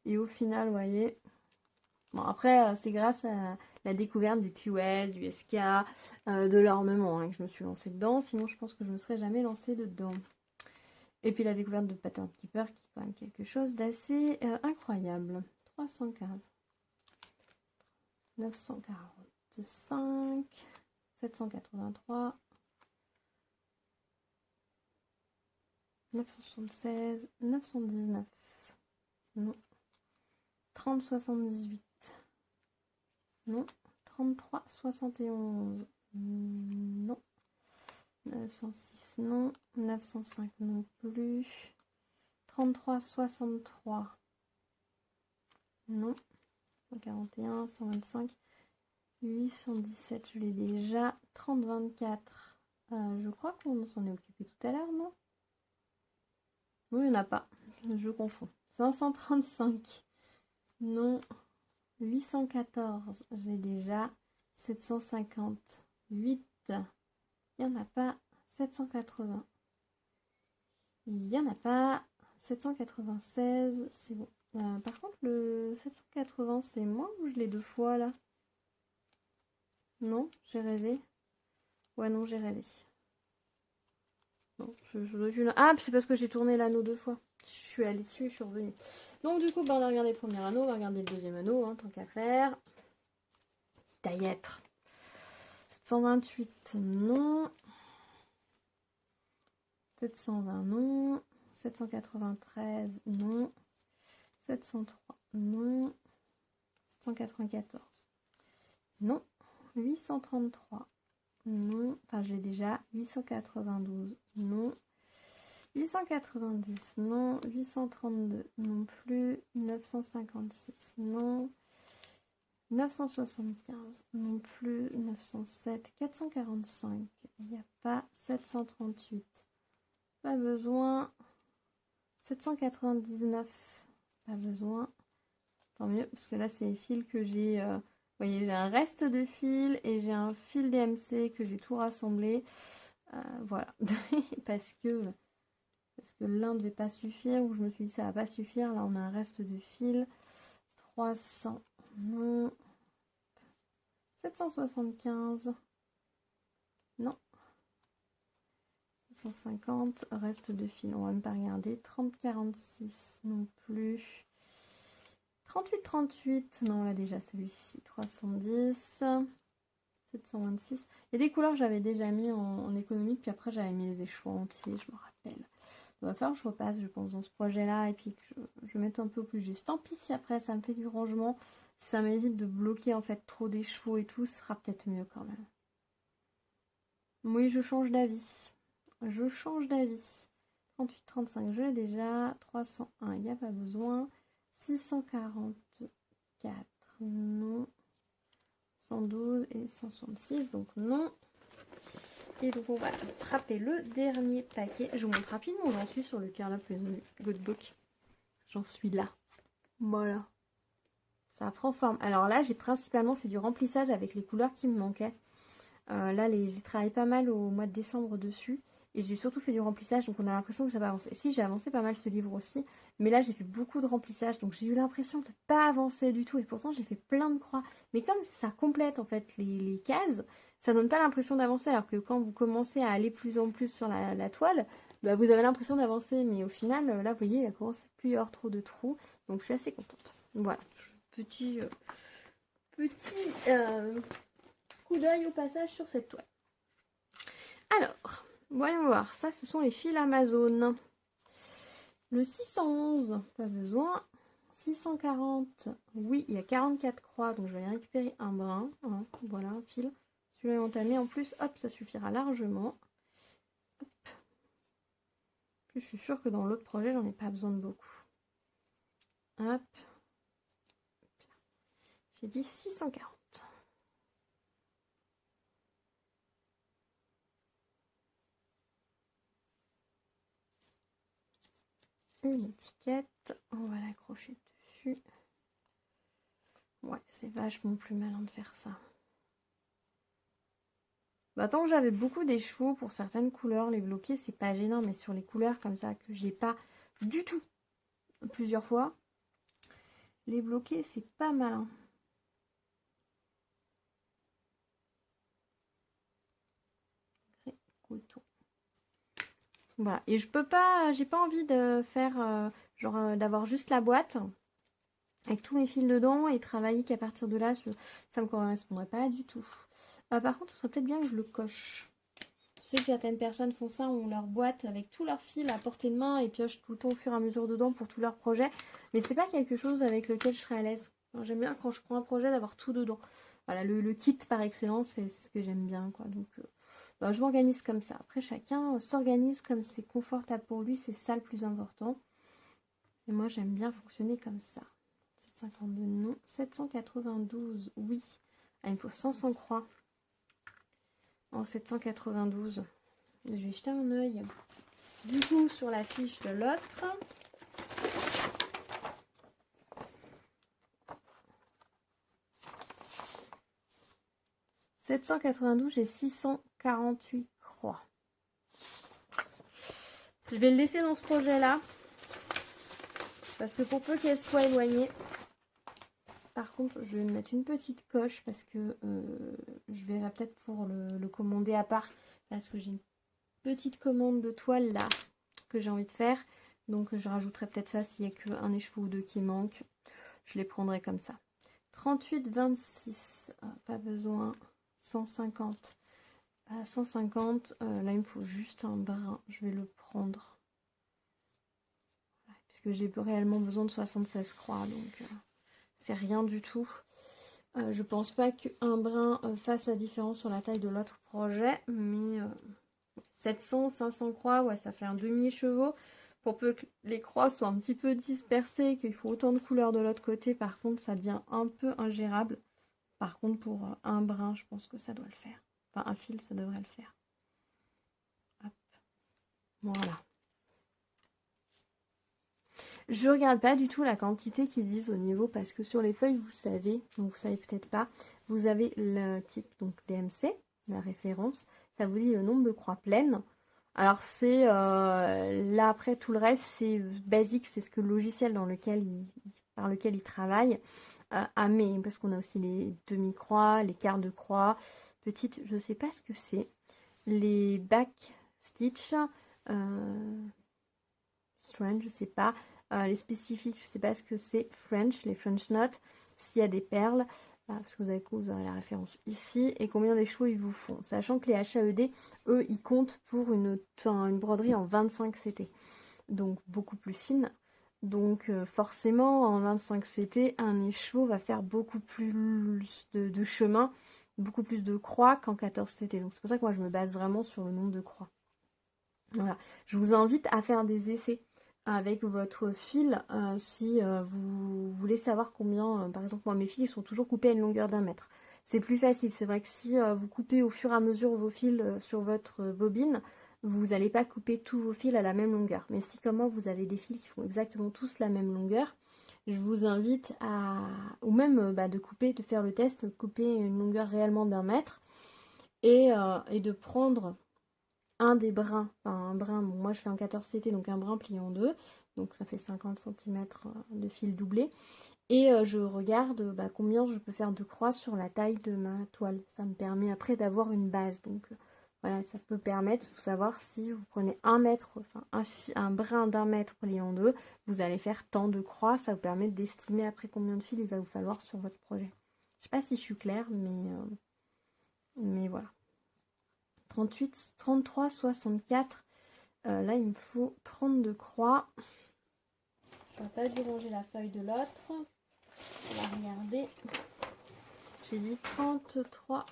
Et au final, vous voyez... Bon, après, c'est grâce à la découverte du QS, du SK, de l'ornement hein, que je me suis lancée dedans. Sinon, je pense que je ne me serais jamais lancée dedans. Et puis la découverte de Pattern Keeper, qui est quand même quelque chose d'assez incroyable. 315. 945. 783. 976. 919. Non. 3078. Non. 3371. Non. 906 non. 905 non plus. 3363. Non. 141, 125. 817, je l'ai déjà. 3024. Je crois qu'on s'en est occupé tout à l'heure, non? Oui, il n'y en a pas. Je confonds. 535. Non. 814, j'ai déjà. 750. 8. Il n'y en a pas. 780. Il n'y en a pas. 796, c'est bon. Par contre, le 780, c'est moi ou je l'ai deux fois là? Non, j'ai rêvé. Ouais, non, j'ai rêvé. Non, ah, c'est parce que j'ai tourné l'anneau deux fois. Je suis allée dessus, je suis revenue. Donc, du coup, on a regardé le premier anneau, on va regarder le deuxième anneau, hein, tant qu'à faire. Quitte à y être. 728, non. 720, non. 793, non. 703, non. 794, non. 833, non. Enfin, j'ai déjà. 892, non. 890, non. 832, non plus. 956, non. 975, non plus. 907, 445, il n'y a pas. 738, pas besoin. 799, pas besoin. Tant mieux, parce que là, c'est les fils que j'ai... vous voyez, j'ai un reste de fil et j'ai un fil DMC que j'ai tout rassemblé. Voilà. parce que l'un ne devait pas suffire, ou je me suis dit ça va pas suffire. Là, on a un reste de fil. 300, non. 775, non. 750, reste de fil, on va même pas regarder. 3046, non plus. 38, non, là déjà celui-ci. 310, 726. Il y a des couleurs que j'avais déjà mis en économie, puis après j'avais mis les échouants entiers, je me rappelle. Il va falloir que je repasse, je pense, dans ce projet-là, et puis que je mette un peu plus juste. Tant pis si après ça me fait du rangement, ça m'évite de bloquer en fait trop des chevaux et tout, ce sera peut-être mieux quand même. Oui, je change d'avis. Je change d'avis. 38, 35, je l'ai déjà. 301, il n'y a pas besoin. 644, non. 112 et 166, donc non. Et donc on va attraper le dernier paquet. Je vous montre rapidement où j'en suis sur le Carla Good Book. J'en suis là. Voilà. Ça prend forme. Alors là, j'ai principalement fait du remplissage avec les couleurs qui me manquaient. Là, j'ai travaillé pas mal au mois de décembre dessus. Et j'ai surtout fait du remplissage, donc on a l'impression que ça va avancer. Si, j'ai avancé pas mal ce livre aussi. Mais là, j'ai fait beaucoup de remplissage, donc j'ai eu l'impression de ne pas avancer du tout. Et pourtant, j'ai fait plein de croix. Mais comme ça complète en fait les cases, ça donne pas l'impression d'avancer. Alors que quand vous commencez à aller plus en plus sur la toile, bah, vous avez l'impression d'avancer. Mais au final, là, vous voyez, il commence à plus y avoir trop de trous. Donc je suis assez contente. Voilà. Petit coup d'œil au passage sur cette toile. Alors, voyons voir. Ça, ce sont les fils Amazon. Le 611, pas besoin. 640, oui, il y a 44 croix, donc je vais aller récupérer un brin. Hein, voilà, un fil. Celui-là est entamé. En plus, hop, ça suffira largement. Hop. Puis, je suis sûre que dans l'autre projet, j'en ai pas besoin de beaucoup. Hop. J'ai dit 640. Une étiquette, on va l'accrocher dessus. Ouais, c'est vachement plus malin de faire ça. Bah, tant que j'avais beaucoup des chevaux pour certaines couleurs, les bloquer, c'est pas gênant, mais sur les couleurs comme ça que j'ai pas du tout plusieurs fois, les bloquer, c'est pas malin. Voilà, et je peux pas, j'ai pas envie de faire d'avoir juste la boîte avec tous mes fils dedans et travailler qu'à partir de là, ça me correspondrait pas du tout. Par contre, ce serait peut-être bien que je le coche. Je sais que certaines personnes font ça, ont leur boîte avec tous leurs fils à portée de main et piochent tout le temps au fur et à mesure dedans pour tous leurs projets. Mais c'est pas quelque chose avec lequel je serais à l'aise. J'aime bien quand je prends un projet d'avoir tout dedans. Voilà, le kit par excellence, c'est ce que j'aime bien, quoi. Donc, bah, je m'organise comme ça. Après, chacun s'organise comme c'est confortable pour lui, c'est ça le plus important. Et moi, j'aime bien fonctionner comme ça. 752, non. 792, oui. Ah, il me faut 500 croix en 792. Je vais jeter un œil du coup sur la fiche de l'autre. « 792, j'ai 648 croix. Je vais le laisser dans ce projet-là. Parce que pour peu qu'elle soit éloignée. Par contre, je vais me mettre une petite coche parce que je verrai peut-être pour le commander à part. Parce que j'ai une petite commande de toile là que j'ai envie de faire. Donc je rajouterai peut-être ça s'il n'y a qu'un écheveau ou deux qui manque. Je les prendrai comme ça. 38, 26, pas besoin. 150. 150, là il me faut juste un brin. Je vais le prendre. Puisque j'ai réellement besoin de 76 croix. Donc c'est rien du tout. Je pense pas qu'un brin fasse la différence sur la taille de l'autre projet. Mais 700, 500 croix, ouais, ça fait un demi-chevaux. Pour peu que les croix soient un petit peu dispersées, qu'il faut autant de couleurs de l'autre côté, par contre, ça devient un peu ingérable. Par contre, pour un brin, je pense que ça doit le faire. Enfin, un fil, ça devrait le faire. Hop. Voilà. Je regarde pas du tout la quantité qu'ils disent au niveau, parce que sur les feuilles, vous savez, donc vous savez peut-être pas, vous avez le type donc DMC, la référence, ça vous dit le nombre de croix pleines. Alors c'est là après tout le reste c'est basique, c'est ce que le logiciel par lequel il travaille mais parce qu'on a aussi les demi-croix, les quarts de croix, petites, je sais pas ce que c'est, les back stitch, strange, je sais pas, les spécifiques, je sais pas ce que c'est, French, les French knots, s'il y a des perles. Parce que vous aurez la référence ici, et combien d'écheveaux ils vous font. Sachant que les HAED, eux, ils comptent pour une broderie en 25 CT. Donc beaucoup plus fine. Donc forcément, en 25 CT, un écheveau va faire beaucoup plus de chemin, beaucoup plus de croix qu'en 14 CT. Donc c'est pour ça que moi, je me base vraiment sur le nombre de croix. Voilà. Je vous invite à faire des essais avec votre fil si vous voulez savoir combien, par exemple moi mes fils ils sont toujours coupés à une longueur d'1 mètre. C'est plus facile, c'est vrai que si vous coupez au fur et à mesure vos fils sur votre bobine, vous n'allez pas couper tous vos fils à la même longueur. Mais si comme moi vous avez des fils qui font exactement tous la même longueur, je vous invite à, ou même de couper, de faire le test, couper une longueur réellement d'1 mètre et de prendre un des brins, enfin un brin, bon, moi je fais en 14 CT, donc un brin plié en deux, donc ça fait 50 cm de fil doublé, et je regarde combien je peux faire de croix sur la taille de ma toile. Ça me permet après d'avoir une base, donc voilà, ça peut permettre de savoir si vous prenez 1 mètre, enfin un brin d'1 mètre plié en deux, vous allez faire tant de croix, ça vous permet d'estimer après combien de fil il va vous falloir sur votre projet. Je sais pas si je suis claire, mais voilà. 38, 33, 64. Là, il me faut 32 croix. Je n'aurais pas dû ranger la feuille de l'autre. On va regarder. J'ai dit 33,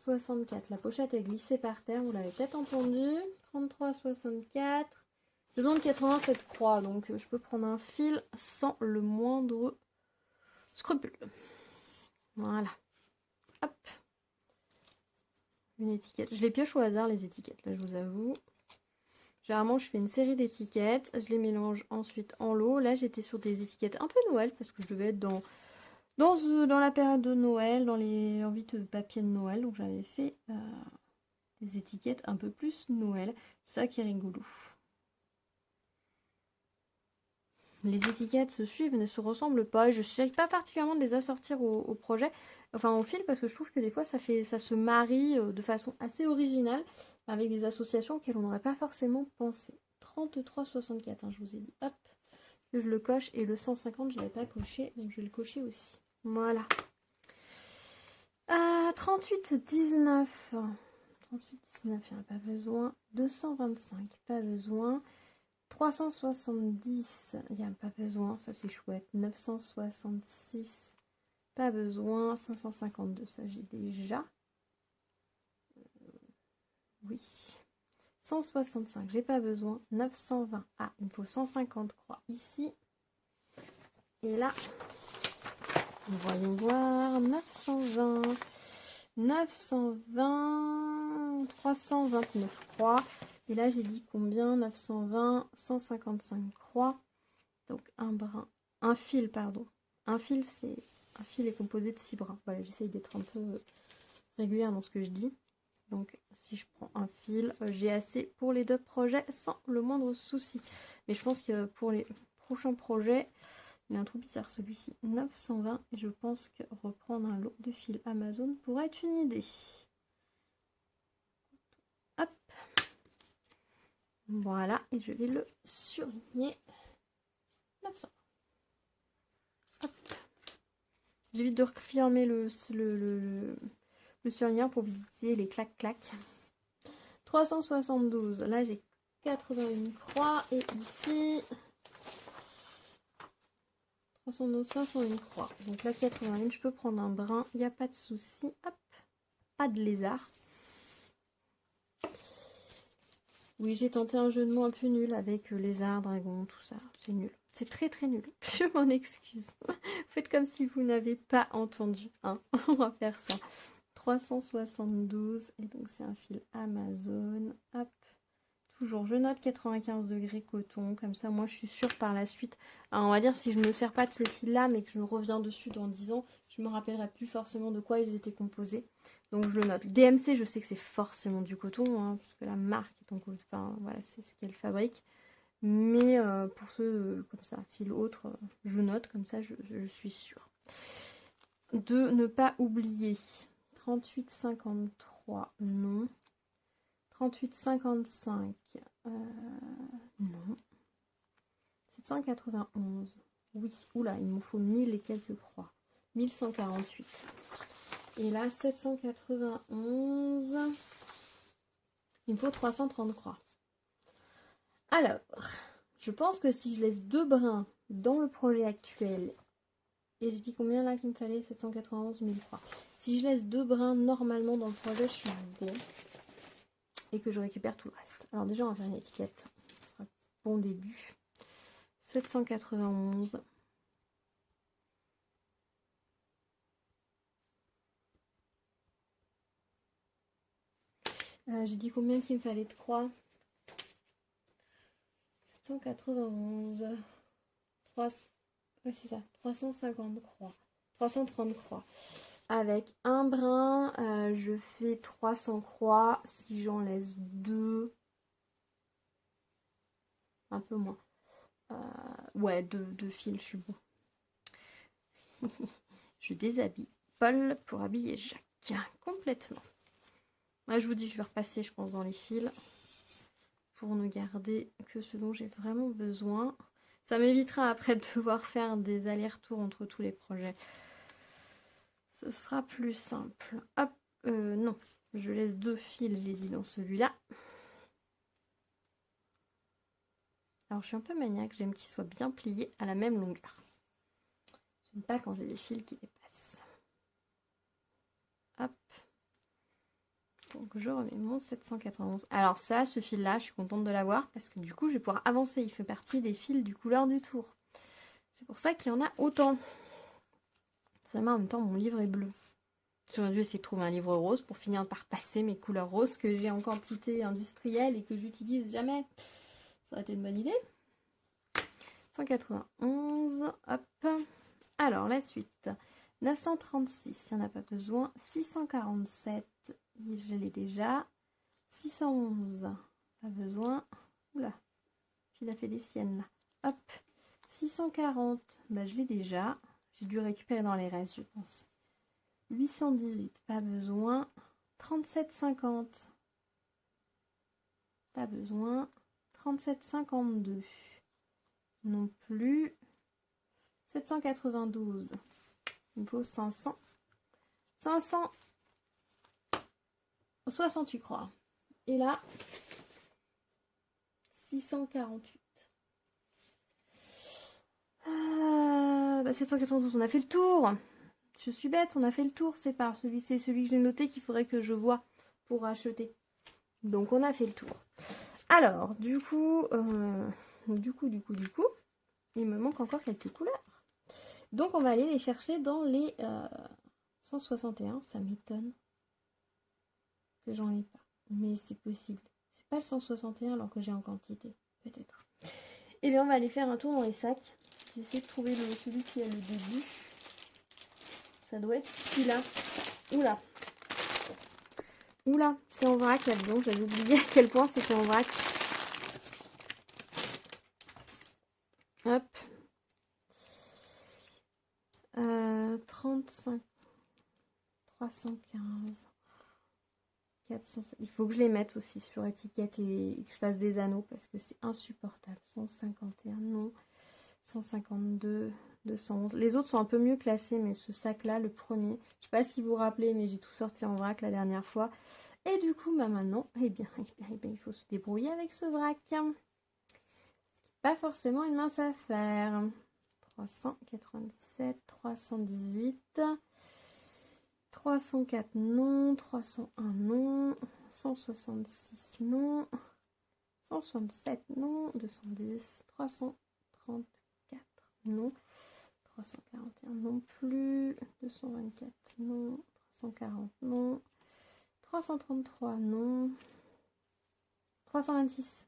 64. La pochette est glissée par terre, vous l'avez peut-être entendu. 33, 64. J'ai besoin de 87 croix, donc je peux prendre un fil sans le moindre scrupule. Voilà. Hop. Une étiquette. Je les pioche au hasard, les étiquettes, là, je vous avoue. Généralement, je fais une série d'étiquettes, je les mélange ensuite en lot. Là, j'étais sur des étiquettes un peu Noël, parce que je devais être dans la période de Noël, dans les envies de papier de Noël. Donc, j'avais fait des étiquettes un peu plus Noël. Ça qui est rigolo. Les étiquettes se suivent, ne se ressemblent pas. Je ne cherche pas particulièrement de les assortir au projet, enfin au fil, parce que je trouve que des fois, ça se marie de façon assez originale avec des associations auxquelles on n'aurait pas forcément pensé. 33,64, hein, je vous ai dit. Hop, que je le coche. Et le 150, je ne l'avais pas coché, donc je vais le cocher aussi. Voilà. 38,19. 38,19, il n'y en a pas besoin. 225, pas besoin. 370, il n'y a pas besoin, ça c'est chouette. 966, pas besoin. 552, ça j'ai déjà. Oui. 165, j'ai pas besoin. 920, ah, il me faut 150 croix ici. Et là, voyons voir. 920, 920, 329 croix. Et là, j'ai dit combien? 920, 155 croix. Donc un fil, pardon. Un fil est composé de 6 brins. Voilà, j'essaye d'être un peu régulière dans ce que je dis. Donc, si je prends un fil, j'ai assez pour les 2 projets sans le moindre souci. Mais je pense que pour les prochains projets, il est un trou bizarre celui-ci. 920, et je pense que reprendre un lot de fil Amazon pourrait être une idée. Hop. Voilà, et je vais le surligner. 900. Hop. J'évite de refermer le surligneur pour visiter les clac-clac. 372, là j'ai 81 croix, et ici 312, 501 croix. Donc là 81, je peux prendre un brin, il n'y a pas de souci. Hop, pas de lézard. Oui, j'ai tenté un jeu de mots un peu nul avec lézard, dragon, tout ça. C'est nul. C'est très très nul. Je m'en excuse. Faites comme si vous n'avez pas entendu. Hein. On va faire ça. 372. Et donc c'est un fil Amazon. Hop. Toujours, je note 95 degrés coton. Comme ça, moi, je suis sûre par la suite. Alors, on va dire, si je ne me sers pas de ces fils-là, mais que je me reviens dessus dans 10 ans, je me rappellerai plus forcément de quoi ils étaient composés. Donc je le note. DMC, je sais que c'est forcément du coton, hein, puisque la marque est en coton. Enfin, voilà, c'est ce qu'elle fabrique. Mais pour ceux comme ça, fil autre, je note, comme ça, je suis sûre. De ne pas oublier. 38,53, non. 38,55, non. 791, oui. Oula, il me faut 1000 et quelques croix. 1148. Et là, 791. Il me faut 330 croix. Alors, je pense que si je laisse 2 brins dans le projet actuel, et je dis combien là qu'il me fallait? 791, 1000 croix. Si je laisse 2 brins normalement dans le projet, je suis bon. et que je récupère tout le reste. Alors déjà, on va faire une étiquette. Ce sera un bon début. 791. J'ai dit combien qu'il me fallait de croix? 791. 3... Ouais, c'est ça. 350 croix. 330 croix. Avec un brin, je fais 300 croix. Si j'en laisse 2, un peu moins. Ouais, deux fils, je suis bon. Je déshabille Paul pour habiller Jacques. Complètement. Moi, je vous dis, je vais repasser, je pense, dans les fils pour ne garder que ce dont j'ai vraiment besoin. Ça m'évitera après de devoir faire des allers-retours entre tous les projets. Ce sera plus simple. Hop, non, je laisse 2 fils, j'ai dit, dans celui-là. Alors, je suis un peu maniaque, j'aime qu'il soit bien plié à la même longueur. J'aime pas quand j'ai des fils qui dépassent. Hop. Donc, je remets mon 791. Alors ça, ce fil-là, je suis contente de l'avoir parce que du coup, je vais pouvoir avancer. Il fait partie des fils du couleur du tour. C'est pour ça qu'il y en a autant. Ça met en même temps, mon livre est bleu. J'aurais dû essayer de trouver un livre rose pour finir par passer mes couleurs roses que j'ai en quantité industrielle et que j'utilise jamais. Ça aurait été une bonne idée. 191, hop. Alors, la suite. 936, il n'y en a pas besoin. 647, je l'ai déjà. 611, pas besoin. Oula, il a fait des siennes là. Hop. 640, bah, je l'ai déjà. J'ai dû récupérer dans les restes, je pense. 818, pas besoin. 3750, pas besoin. 3752, non plus. 792, il me faut 500. 568 croix. Et là, 648. 792, on a fait le tour. Je suis bête, on a fait le tour. C'est celui que j'ai noté qu'il faudrait que je vois pour acheter. Donc on a fait le tour. Alors, du coup, il me manque encore quelques couleurs. Donc on va aller les chercher dans les 161. Ça m'étonne que j'en ai pas. Mais c'est possible. C'est pas le 161 alors que j'ai en quantité. Peut-être. Et bien on va aller faire un tour dans les sacs. J'essaie de trouver celui qui a le début. Ça doit être celui-là. Oula. Oula, c'est en vrac là-dedans. J'avais oublié à quel point c'était en vrac. Hop. 35. 315. 400. Il faut que je les mette aussi sur étiquette et que je fasse des anneaux parce que c'est insupportable. 151, non. 152, 211. Les autres sont un peu mieux classés, mais ce sac-là, le premier, je sais pas si vous vous rappelez, mais j'ai tout sorti en vrac la dernière fois. Et du coup, bah maintenant, eh bien, il faut se débrouiller avec ce vrac. Pas forcément une mince affaire. 397, 318, 304 non, 301 non, 166 non, 167 non, 210, 334 non, 341 non plus, 224 non, 340 non, 333 non, 326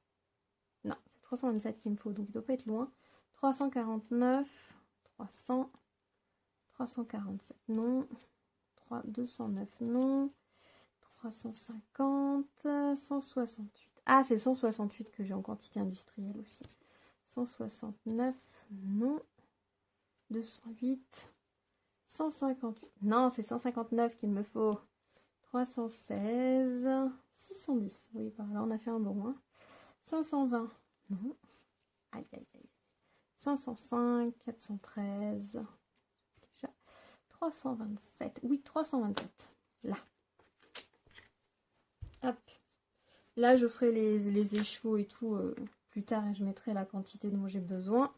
non, c'est 327 qu'il me faut, donc il ne doit pas être loin, 349, 300, 347 non, 209 non, 350, 168. Ah, c'est 168 que j'ai en quantité industrielle aussi. 169 non, 208, 158. Non, c'est 159 qu'il me faut. 316, 610. Oui, par là, on a fait un bon. Hein. 520. Non. Aïe, aïe, aïe. 505, 413. Déjà. 327. Oui, 327. Là. Hop. Là, je ferai les écheveaux et tout plus tard et je mettrai la quantité dont j'ai besoin.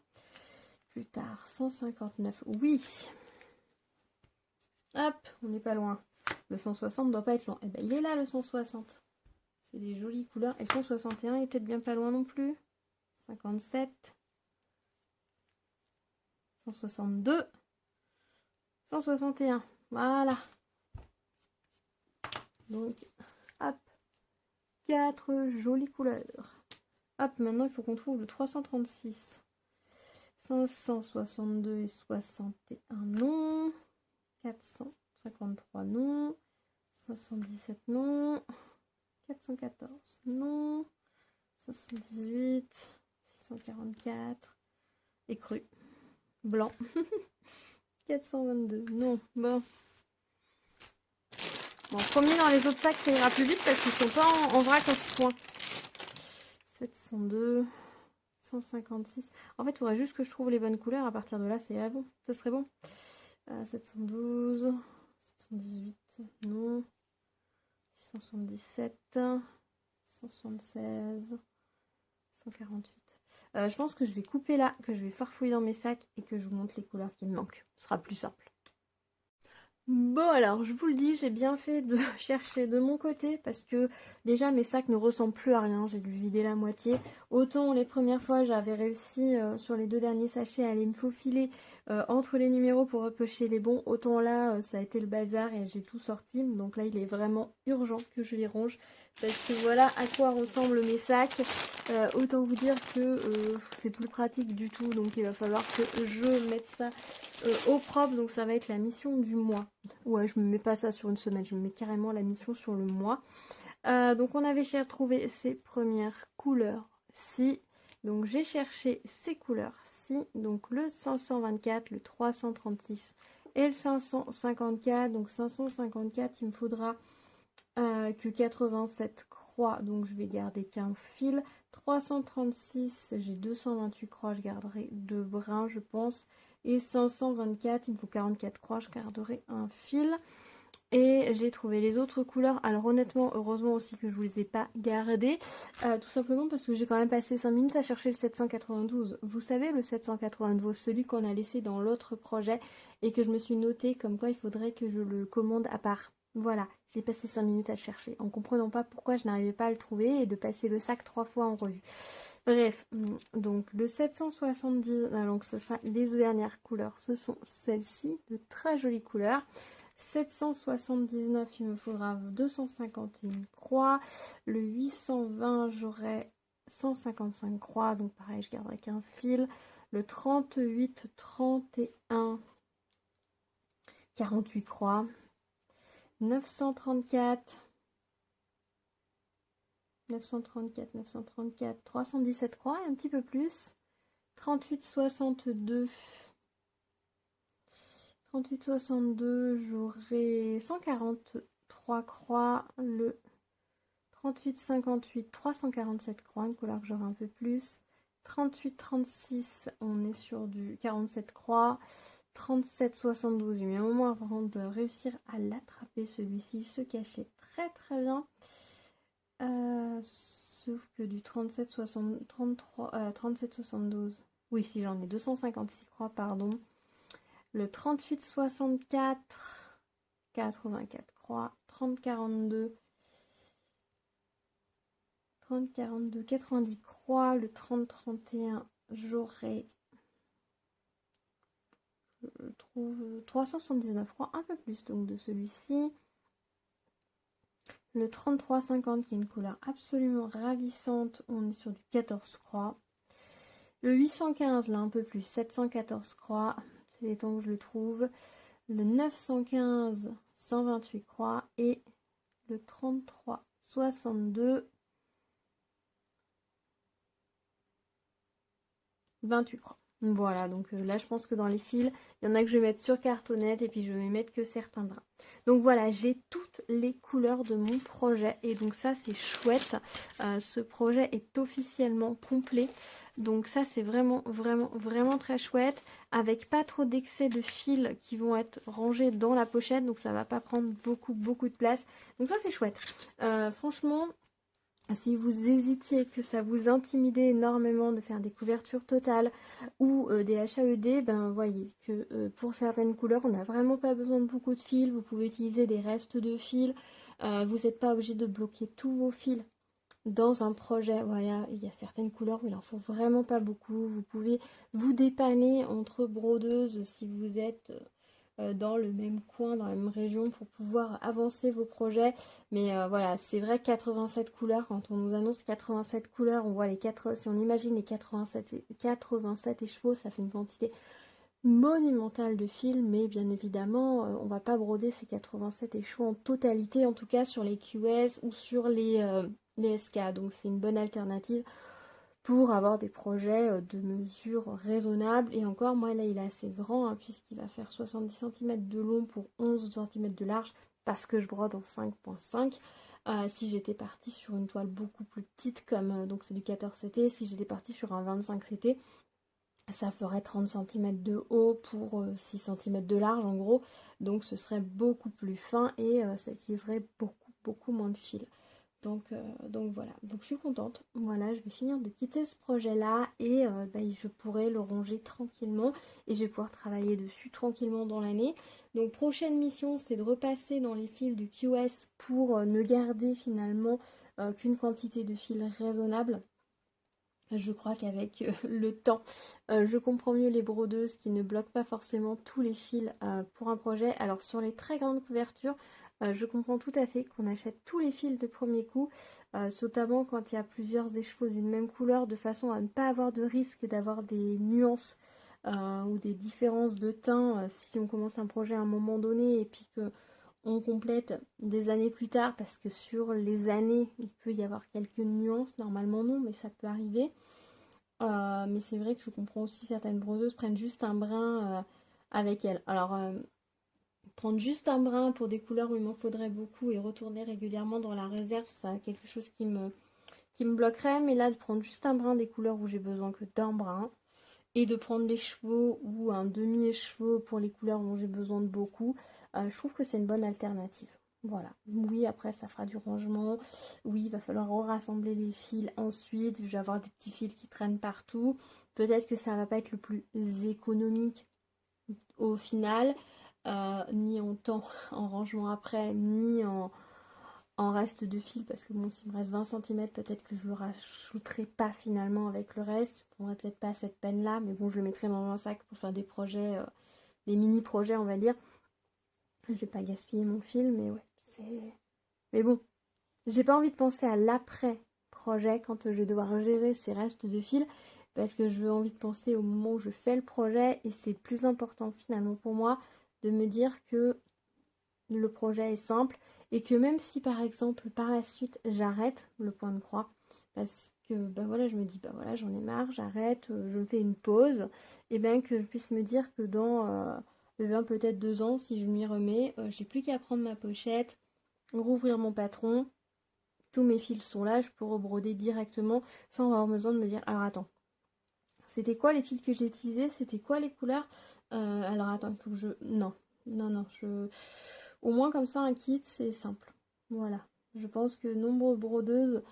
Plus tard, 159. Oui. Hop, on n'est pas loin. Le 160 ne doit pas être loin. Eh ben, il est là, le 160. C'est des jolies couleurs. Elles sont 61 et peut-être bien pas loin non plus. 57. 162. 161. Voilà. Donc, hop. 4 jolies couleurs. Hop, maintenant il faut qu'on trouve le 336. 562 et 61 non. 453 non. 517 non. 414 non. 518. 644. Écru. Blanc. 422 non. Bon. Bon, promis dans les autres sacs, ça ira plus vite parce qu'ils sont pas en vrac en 6 points. 702. 156. En fait, il faudrait juste que je trouve les bonnes couleurs. À partir de là, c'est bon. Ça serait bon. 712. 718. Non. 677. 176. 148. Je pense que je vais couper là, que je vais farfouiller dans mes sacs et que je vous montre les couleurs qui me manquent. Ce sera plus simple. Bon alors, je vous le dis, j'ai bien fait de chercher de mon côté parce que déjà mes sacs ne ressemblent plus à rien, j'ai dû vider la moitié. Autant les premières fois j'avais réussi sur les 2 derniers sachets à aller me faufiler entre les numéros pour repêcher les bons, autant là ça a été le bazar et j'ai tout sorti. Donc là il est vraiment urgent que je les range parce que voilà à quoi ressemblent mes sacs. Autant vous dire que c'est plus pratique du tout, donc il va falloir que je mette ça au propre, donc ça va être la mission du mois. Ouais, je me mets pas ça sur une semaine, je me mets carrément la mission sur le mois. Donc on avait trouvé ces premières couleurs-ci. Donc j'ai cherché ces couleurs-ci, donc le 524, le 336 et le 554. Donc 554, il me faudra que 87 croix, donc je vais garder qu'un fil. 336, j'ai 228 croix, je garderai 2 brins je pense. Et 524, il me faut 44 croix, je garderai un fil. Et j'ai trouvé les autres couleurs. Alors honnêtement, heureusement aussi que je ne vous les ai pas gardées. Tout simplement parce que j'ai quand même passé 5 minutes à chercher le 792. Vous savez le 792, celui qu'on a laissé dans l'autre projet et que je me suis noté comme quoi il faudrait que je le commande à part. Voilà, j'ai passé 5 minutes à le chercher en comprenant pas pourquoi je n'arrivais pas à le trouver et de passer le sac 3 fois en revue. Bref, donc le 770, donc les dernières couleurs, ce sont celles-ci, de très jolies couleurs. 779, il me faudra 251 croix. Le 820, j'aurai 155 croix, donc pareil, je garderai qu'un fil. Le 38, 31, 48 croix. 934, 317 croix et un petit peu plus. 38, 62, j'aurai 143 croix. Le 38, 58, 347 croix, une couleur que j'aurai un peu plus. 38, 36, on est sur du 47 croix. 37, 72, j'ai mis un moment avant de réussir à l'attraper, celui-ci se cachait très très bien. Sauf que du 37, 60, 33, 37, 72, oui si j'en ai 256 croix, pardon. Le 38, 64, 84 croix. 30, 42, 90 croix. Le 30, 31, j'aurai, je trouve, 379 croix, un peu plus donc de celui-ci. Le 33, 50 qui est une couleur absolument ravissante, on est sur du 14 croix. Le 815 là un peu plus, 714 croix, c'est les temps que je le trouve. Le 915, 128 croix et le 33, 62, 28 croix. Voilà, donc là je pense que dans les fils, il y en a que je vais mettre sur cartonnette et puis je vais mettre que certains brins. Donc voilà, j'ai toutes les couleurs de mon projet et donc ça c'est chouette. Ce projet est officiellement complet. Donc ça c'est vraiment très chouette, avec pas trop d'excès de fils qui vont être rangés dans la pochette, donc ça va pas prendre beaucoup de place. Donc ça c'est chouette. Franchement, si vous hésitiez, que ça vous intimidait énormément de faire des couvertures totales ou des HAED, ben voyez que pour certaines couleurs, on n'a vraiment pas besoin de beaucoup de fils. Vous pouvez utiliser des restes de fils. Vous n'êtes pas obligé de bloquer tous vos fils dans un projet, voilà, il y a certaines couleurs où il en faut vraiment pas beaucoup. Vous pouvez vous dépanner entre brodeuses si vous êtes dans le même coin, dans la même région pour pouvoir avancer vos projets. Mais voilà, c'est vrai, 87 couleurs, quand on nous annonce 87 couleurs, on voit les 4, si on imagine les 87 écheveaux, ça fait une quantité monumentale de fils, mais bien évidemment, on va pas broder ces 87 écheveaux en totalité, en tout cas sur les QS ou sur les SK. Donc c'est une bonne alternative pour avoir des projets de mesure raisonnable. Et encore, moi là, il est assez grand, hein, puisqu'il va faire 70 cm de long pour 11 cm de large, parce que je brode en 5.5. Si j'étais partie sur une toile beaucoup plus petite, comme donc c'est du 14 CT, si j'étais partie sur un 25 CT, ça ferait 30 cm de haut pour 6 cm de large en gros. Donc ce serait beaucoup plus fin et ça utiliserait beaucoup moins de fil. Donc voilà, donc je suis contente. Voilà, je vais finir de quitter ce projet-là et je pourrai le ranger tranquillement et je vais pouvoir travailler dessus tranquillement dans l'année. Donc prochaine mission, c'est de repasser dans les fils du QS pour ne garder finalement qu'une quantité de fils raisonnable. Je crois qu'avec le temps, je comprends mieux les brodeuses qui ne bloquent pas forcément tous les fils pour un projet. Alors sur les très grandes couvertures, je comprends tout à fait qu'on achète tous les fils de premier coup, notamment quand il y a plusieurs écheveaux d'une même couleur, de façon à ne pas avoir de risque d'avoir des nuances ou des différences de teint si on commence un projet à un moment donné et puis que on complète des années plus tard, parce que sur les années, il peut y avoir quelques nuances, normalement non, mais ça peut arriver. Mais c'est vrai que je comprends aussi certaines brodeuses prennent juste un brin avec elles. Alors, prendre juste un brin pour des couleurs où il m'en faudrait beaucoup et retourner régulièrement dans la réserve, ça quelque chose qui me bloquerait. Mais là, de prendre juste un brin des couleurs où j'ai besoin que d'un brin, et de prendre les chevaux ou un demi-écheveau pour les couleurs dont j'ai besoin de beaucoup, je trouve que c'est une bonne alternative. Voilà. Oui, après, ça fera du rangement. Oui, il va falloir rassembler les fils ensuite. Je vais avoir des petits fils qui traînent partout. Peut-être que ça va pas être le plus économique au final, ni en temps en rangement après, ni en reste de fil, parce que bon, s'il me reste 20 cm, peut-être que je le rajouterai pas finalement avec le reste. Je prendrai peut-être pas cette peine là, mais bon, je le mettrai dans un sac pour faire des projets, des mini-projets, on va dire. Je vais pas gaspiller mon fil, mais ouais, c'est. Mais bon, j'ai pas envie de penser à l'après-projet quand je vais devoir gérer ces restes de fil, parce que je veux envie de penser au moment où je fais le projet, et c'est plus important finalement pour moi de me dire que le projet est simple et que même si par exemple par la suite j'arrête le point de croix parce que voilà, je me dis voilà, j'en ai marre, j'arrête, je me fais une pause, et bien que je puisse me dire que dans peut-être 2 ans, si je m'y remets, j'ai plus qu'à prendre ma pochette, rouvrir mon patron, tous mes fils sont là, je peux rebroder directement sans avoir besoin de me dire alors attends, c'était quoi les fils que j'ai utilisés, c'était quoi les couleurs, alors attends, il faut que je... Non, je... Au moins comme ça, un kit, c'est simple. Voilà. Je pense que nombreuses brodeuses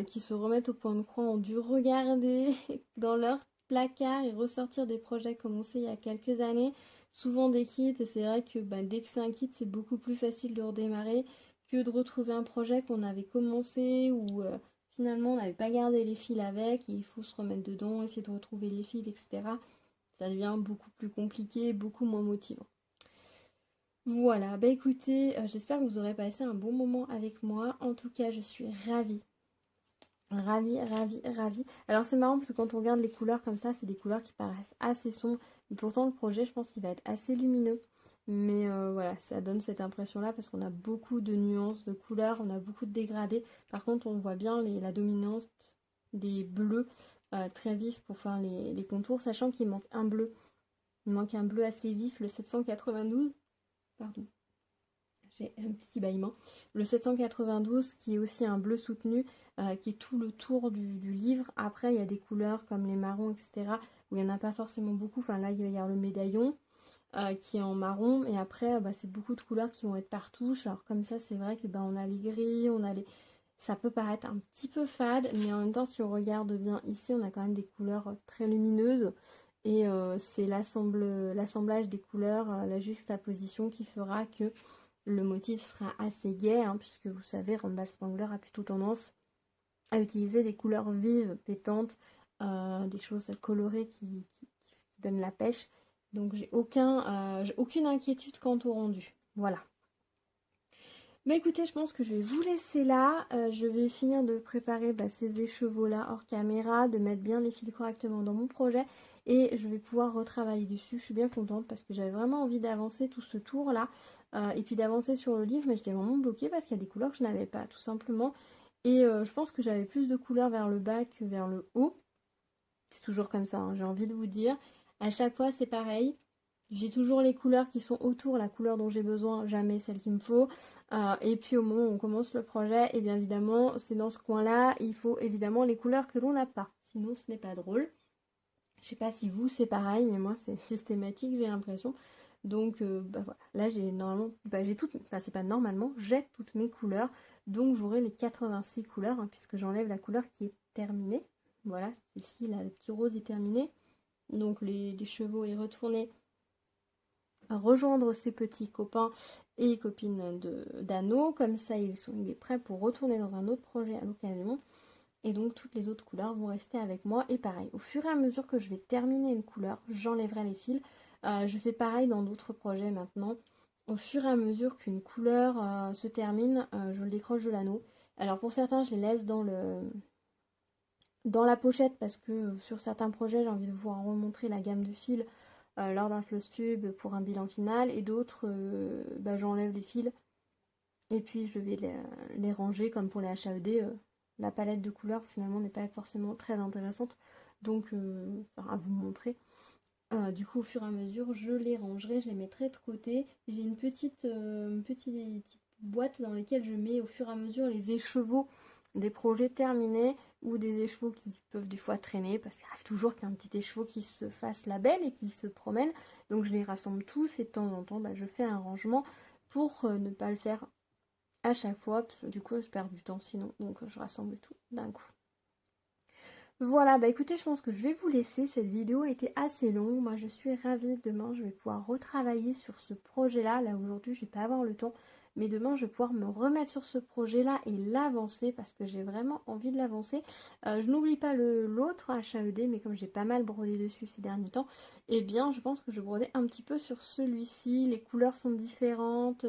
qui se remettent au point de croix ont dû regarder dans leur placard et ressortir des projets commencés il y a quelques années. Souvent des kits, et c'est vrai que dès que c'est un kit, c'est beaucoup plus facile de redémarrer que de retrouver un projet qu'on avait commencé ou finalement on n'avait pas gardé les fils avec et il faut se remettre dedans, essayer de retrouver les fils, etc. Ça devient beaucoup plus compliqué, beaucoup moins motivant. Voilà, écoutez, j'espère que vous aurez passé un bon moment avec moi. En tout cas, je suis ravie. Ravie, ravie, ravie. Alors c'est marrant parce que quand on regarde les couleurs comme ça, c'est des couleurs qui paraissent assez sombres. Mais pourtant le projet, je pense qu'il va être assez lumineux. Mais voilà, ça donne cette impression-là parce qu'on a beaucoup de nuances de couleurs, on a beaucoup de dégradés. Par contre, on voit bien la dominance des bleus très vifs pour faire les contours, sachant qu'il manque un bleu. Il manque un bleu assez vif, le 792. Pardon, j'ai un petit bâillement. Le 792 qui est aussi un bleu soutenu, qui est tout le tour du livre. Après, il y a des couleurs comme les marrons, etc. où il n'y en a pas forcément beaucoup. Enfin là, il va y avoir le médaillon qui est en marron. Et après, c'est beaucoup de couleurs qui vont être par touche. Alors comme ça, c'est vrai que on a les gris, on a les... Ça peut paraître un petit peu fade, mais en même temps, si on regarde bien ici, on a quand même des couleurs très lumineuses. Et c'est l'assemblage des couleurs, la juxtaposition qui fera que le motif sera assez gai, hein, puisque vous savez, Randall Spangler a plutôt tendance à utiliser des couleurs vives, pétantes, des choses colorées qui donnent la pêche. Donc j'ai aucune inquiétude quant au rendu. Voilà. Bah écoutez, je pense que je vais vous laisser là. Je vais finir de préparer ces écheveaux-là hors caméra, de mettre bien les fils correctement dans mon projet et je vais pouvoir retravailler dessus. Je suis bien contente parce que j'avais vraiment envie d'avancer tout ce tour-là et puis d'avancer sur le livre, mais j'étais vraiment bloquée parce qu'il y a des couleurs que je n'avais pas, tout simplement. Et je pense que j'avais plus de couleurs vers le bas que vers le haut. C'est toujours comme ça, hein, j'ai envie de vous dire. À chaque fois, c'est pareil. J'ai toujours les couleurs qui sont autour, la couleur dont j'ai besoin, jamais celle qu'il me faut. Et puis au moment où on commence le projet, et bien évidemment, c'est dans ce coin-là, il faut évidemment les couleurs que l'on n'a pas. Sinon, ce n'est pas drôle. Je sais pas si vous, c'est pareil, mais moi, c'est systématique, j'ai l'impression. Donc, voilà. Là, j'ai normalement, j'ai toutes, c'est pas normalement, j'ai toutes mes couleurs. Donc, j'aurai les 86 couleurs, hein, puisque j'enlève la couleur qui est terminée. Voilà, ici, là, le petit rose est terminé. Donc, les chevaux est retourné rejoindre ses petits copains et copines d'anneaux. Comme ça, il est prêt pour retourner dans un autre projet à l'occasion. Et donc, toutes les autres couleurs vont rester avec moi. Et pareil, au fur et à mesure que je vais terminer une couleur, j'enlèverai les fils. Je fais pareil dans d'autres projets maintenant. Au fur et à mesure qu'une couleur se termine, je le décroche de l'anneau. Alors pour certains, je les laisse dans la pochette parce que sur certains projets, j'ai envie de vous remontrer la gamme de fils lors d'un floss tube pour un bilan final. Et d'autres, j'enlève les fils et puis je vais les ranger comme pour les HAED. La palette de couleurs finalement n'est pas forcément très intéressante, donc à vous montrer. Du coup, au fur et à mesure, je les rangerai, je les mettrai de côté. J'ai une petite boîte dans laquelle je mets au fur et à mesure les écheveaux des projets terminés ou des écheveaux qui peuvent des fois traîner parce qu'il arrive toujours qu'il y a un petit écheveau qui se fasse la belle et qui se promène. Donc je les rassemble tous et de temps en temps, je fais un rangement pour ne pas le faire à chaque fois, parce que du coup je perds du temps sinon, donc je rassemble tout d'un coup. Voilà, écoutez, je pense que je vais vous laisser, cette vidéo a été assez longue, moi je suis ravie, demain je vais pouvoir retravailler sur ce projet-là, là aujourd'hui je vais pas avoir le temps, mais demain je vais pouvoir me remettre sur ce projet-là et l'avancer, parce que j'ai vraiment envie de l'avancer. Je n'oublie pas l'autre HAED, mais comme j'ai pas mal brodé dessus ces derniers temps, eh bien je pense que je vais broder un petit peu sur celui-ci, les couleurs sont différentes,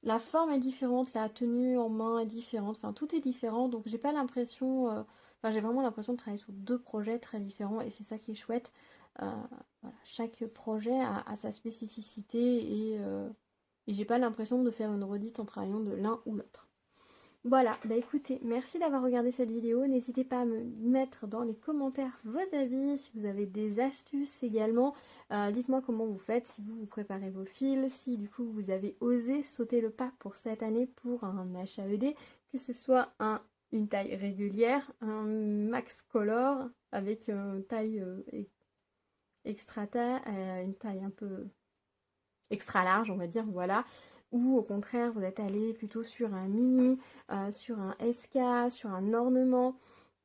la forme est différente, la tenue en main est différente, enfin tout est différent, donc j'ai pas l'impression, j'ai vraiment l'impression de travailler sur deux projets très différents et c'est ça qui est chouette. Voilà, chaque projet a sa spécificité et j'ai pas l'impression de faire une redite en travaillant de l'un ou l'autre. Voilà, écoutez, merci d'avoir regardé cette vidéo. N'hésitez pas à me mettre dans les commentaires vos avis, si vous avez des astuces également. Dites-moi comment vous faites, si vous préparez vos fils, si du coup vous avez osé sauter le pas pour cette année pour un HAED, que ce soit une taille régulière, un max color avec une taille extra taille, une taille un peu extra large, on va dire, voilà. Ou au contraire, vous êtes allé plutôt sur un mini, sur un SK, sur un ornement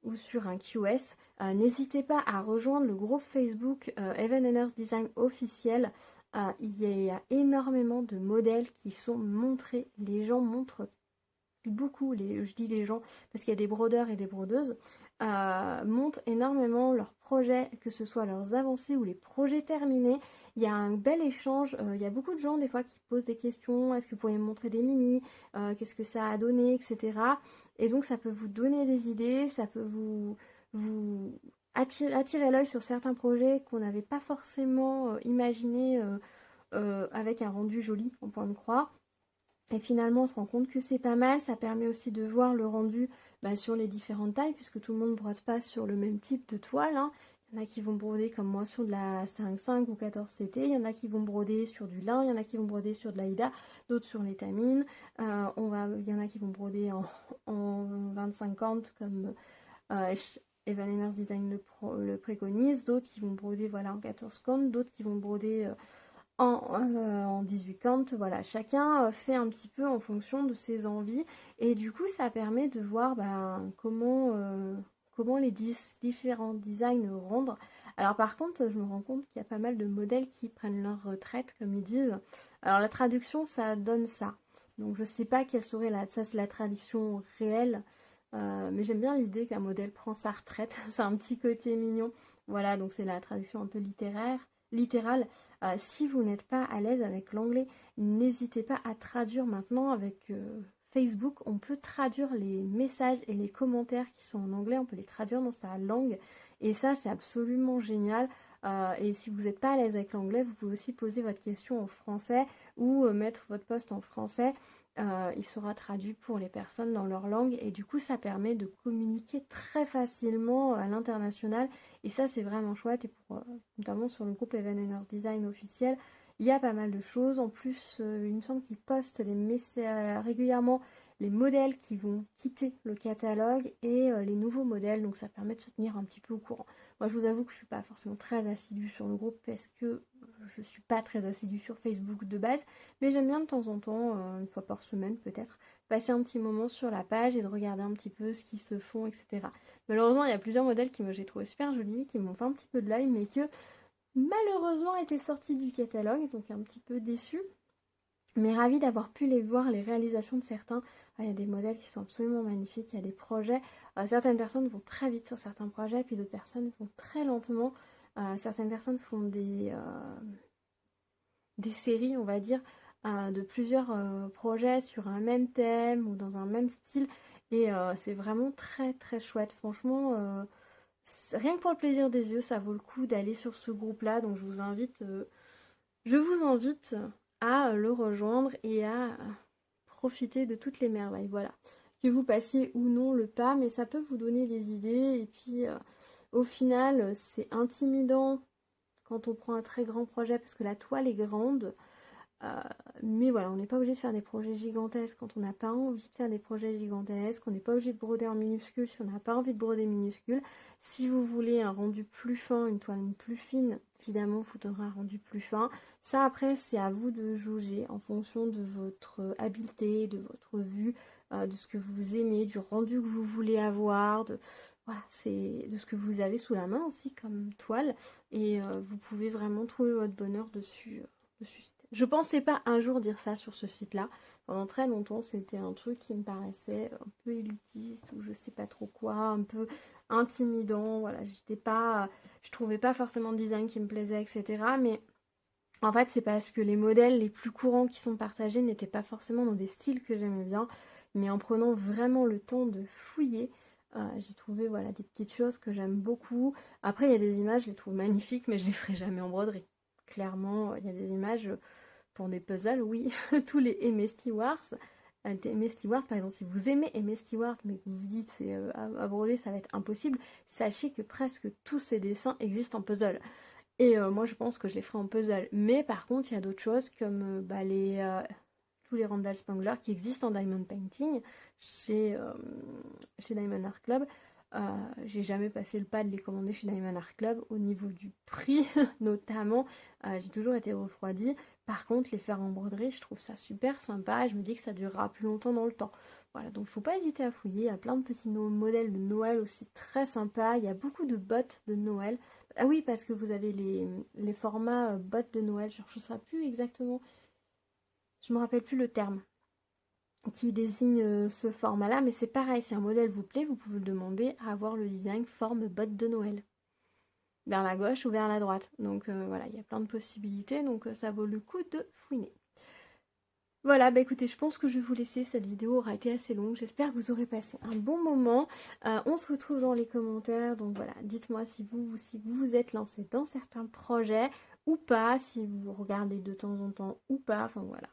ou sur un QS. N'hésitez pas à rejoindre le groupe Facebook Even Earth Design officiel. Il y a énormément de modèles qui sont montrés. Les gens montrent beaucoup, je dis les gens parce qu'il y a des brodeurs et des brodeuses, montrent énormément leurs projets, que ce soit leurs avancées ou les projets terminés. Il y a un bel échange, il y a beaucoup de gens des fois qui posent des questions, est-ce que vous pourriez me montrer des mini, qu'est-ce que ça a donné, etc. Et donc ça peut vous donner des idées, ça peut vous attirer l'œil sur certains projets qu'on n'avait pas forcément imaginé avec un rendu joli en point de croix. Et finalement, on se rend compte que c'est pas mal. Ça permet aussi de voir le rendu sur les différentes tailles, puisque tout le monde ne brode pas sur le même type de toile. Hein. Il y en a qui vont broder comme moi sur de la 5,5 ou 14 CT. Il y en a qui vont broder sur du lin. Il y en a qui vont broder sur de l'Aïda. D'autres sur l'étamine. Il y en a qui vont broder en 20-50 comme Even Earth Design le préconise. D'autres qui vont broder en 14 comptes. D'autres qui vont broder en 18 comptes, voilà, chacun fait un petit peu en fonction de ses envies et du coup ça permet de voir comment les différents designs rendre. Alors par contre je me rends compte qu'il y a pas mal de modèles qui prennent leur retraite comme ils disent. Alors la traduction ça donne ça, donc je sais pas quelle serait ça c'est la traduction réelle. Mais j'aime bien l'idée qu'un modèle prend sa retraite, c'est un petit côté mignon. Voilà, donc c'est la traduction un peu littérale. Si vous n'êtes pas à l'aise avec l'anglais, n'hésitez pas à traduire maintenant avec Facebook. On peut traduire les messages et les commentaires qui sont en anglais, on peut les traduire dans sa langue. Et ça, c'est absolument génial. Et si vous n'êtes pas à l'aise avec l'anglais, vous pouvez aussi poser votre question en français ou mettre votre post en français. Il sera traduit pour les personnes dans leur langue et du coup ça permet de communiquer très facilement à l'international et ça c'est vraiment chouette et notamment sur le groupe Even Earth Design officiel il y a pas mal de choses. En plus il me semble qu'ils postent régulièrement les modèles qui vont quitter le catalogue et les nouveaux modèles, donc ça permet de se tenir un petit peu au courant. Moi je vous avoue que je suis pas forcément très assidue sur le groupe parce que je suis pas très assidue sur Facebook de base, mais j'aime bien de temps en temps, une fois par semaine peut-être, passer un petit moment sur la page et de regarder un petit peu ce qui se font, etc. Malheureusement il y a plusieurs modèles qui j'ai trouvé super jolis, qui m'ont fait un petit peu de l'œil, mais que malheureusement étaient sortis du catalogue, donc un petit peu déçue. Mais ravie d'avoir pu les voir, les réalisations de certains. Il y a des modèles qui sont absolument magnifiques, il y a des projets. Certaines personnes vont très vite sur certains projets, puis d'autres personnes vont très lentement. Certaines personnes font des séries, on va dire, de plusieurs projets sur un même thème ou dans un même style. Et c'est vraiment très très chouette. Franchement, rien que pour le plaisir des yeux, ça vaut le coup d'aller sur ce groupe-là. Donc je vous invite à le rejoindre et à profiter de toutes les merveilles. Voilà. Que vous passiez ou non le pas, mais ça peut vous donner des idées. Et puis, au final, c'est intimidant quand on prend un très grand projet parce que la toile est grande. Mais voilà, on n'est pas obligé de faire des projets gigantesques quand on n'a pas envie de faire des projets gigantesques. On n'est pas obligé de broder en minuscule si on n'a pas envie de broder minuscule. Si vous voulez un rendu plus fin, une toile plus fine, évidemment, il faudra un rendu plus fin. Ça, après, c'est à vous de jauger en fonction de votre habileté, de votre vue, de ce que vous aimez, du rendu que vous voulez avoir, voilà, c'est de ce que vous avez sous la main aussi comme toile. Et vous pouvez vraiment trouver votre bonheur dessus. Je pensais pas un jour dire ça sur ce site-là. Pendant très longtemps, c'était un truc qui me paraissait un peu élitiste ou je sais pas trop quoi, un peu intimidant. Voilà, je trouvais pas forcément de design qui me plaisait, etc. Mais en fait, c'est parce que les modèles les plus courants qui sont partagés n'étaient pas forcément dans des styles que j'aimais bien. Mais en prenant vraiment le temps de fouiller, j'ai trouvé voilà, des petites choses que j'aime beaucoup. Après, il y a des images, je les trouve magnifiques, mais je les ferai jamais en broderie. Clairement, il y a des images pour des puzzles, oui. Tous les Aimé Stewart, par exemple, si vous aimez Aimé Stewart, mais que vous vous dites c'est à broder, ça va être impossible, sachez que presque tous ces dessins existent en puzzle. Et moi, je pense que je les ferai en puzzle. Mais par contre, il y a d'autres choses comme tous les Randall Spangler qui existent en diamond painting chez Diamond Art Club. J'ai jamais passé le pas de les commander chez Diamond Art Club au niveau du prix notamment. J'ai toujours été refroidie. Par contre, les faire en broderie, je trouve ça super sympa et je me dis que ça durera plus longtemps dans le temps. Voilà, donc faut pas hésiter à fouiller. Il y a plein de petits modèles de Noël aussi très sympas. Il y a beaucoup de bottes de Noël. Ah oui, parce que vous avez les formats bottes de Noël. Je ne sais plus exactement. Je me rappelle plus le terme qui désigne ce format-là, mais c'est pareil, si un modèle vous plaît, vous pouvez le demander à avoir le design forme botte de Noël. Vers la gauche ou vers la droite. Donc voilà, il y a plein de possibilités, donc ça vaut le coup de fouiner. Voilà, bah écoutez, je pense que je vais vous laisser, cette vidéo aura été assez longue, j'espère que vous aurez passé un bon moment. On se retrouve dans les commentaires, donc voilà, dites-moi si vous vous êtes lancé dans certains projets ou pas, si vous regardez de temps en temps ou pas, enfin voilà.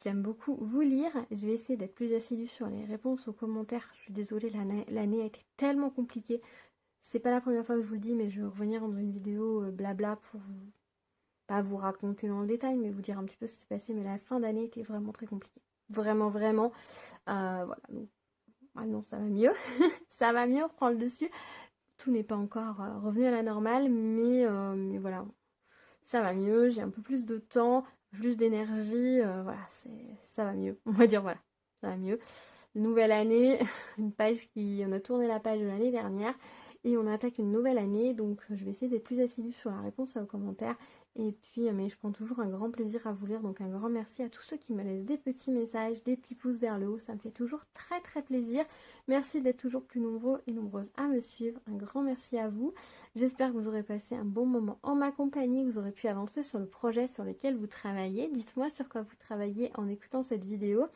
J'aime beaucoup vous lire, je vais essayer d'être plus assidue sur les réponses aux commentaires, je suis désolée, l'année a été tellement compliquée. C'est pas la première fois que je vous le dis, mais je vais revenir dans une vidéo blabla pour vous, pas vous raconter dans le détail, mais vous dire un petit peu ce qui s'est passé. Mais la fin d'année était vraiment très compliquée. Vraiment, vraiment. Voilà. Donc, maintenant, ça va mieux. Ça va mieux, on reprend le dessus. Tout n'est pas encore revenu à la normale, mais voilà. Ça va mieux, j'ai un peu plus de temps, plus d'énergie. Voilà, ça va mieux. On va dire voilà, ça va mieux. Nouvelle année, on a tourné la page de l'année dernière et on attaque une nouvelle année, donc je vais essayer d'être plus assidue sur la réponse aux commentaires Et puis, mais je prends toujours un grand plaisir à vous lire, donc un grand merci à tous ceux qui me laissent des petits messages, des petits pouces vers le haut, ça me fait toujours très très plaisir. Merci d'être toujours plus nombreux et nombreuses à me suivre, un grand merci à vous. J'espère que vous aurez passé un bon moment en ma compagnie, que vous aurez pu avancer sur le projet sur lequel vous travaillez. Dites-moi sur quoi vous travaillez en écoutant cette vidéo.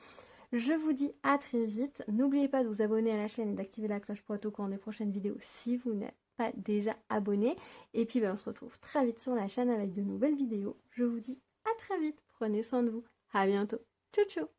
Je vous dis à très vite. N'oubliez pas de vous abonner à la chaîne et d'activer la cloche pour être au courant des prochaines vidéos si vous n'êtes pas déjà abonné. Et puis on se retrouve très vite sur la chaîne avec de nouvelles vidéos. Je vous dis à très vite. Prenez soin de vous. À bientôt. Ciao ciao.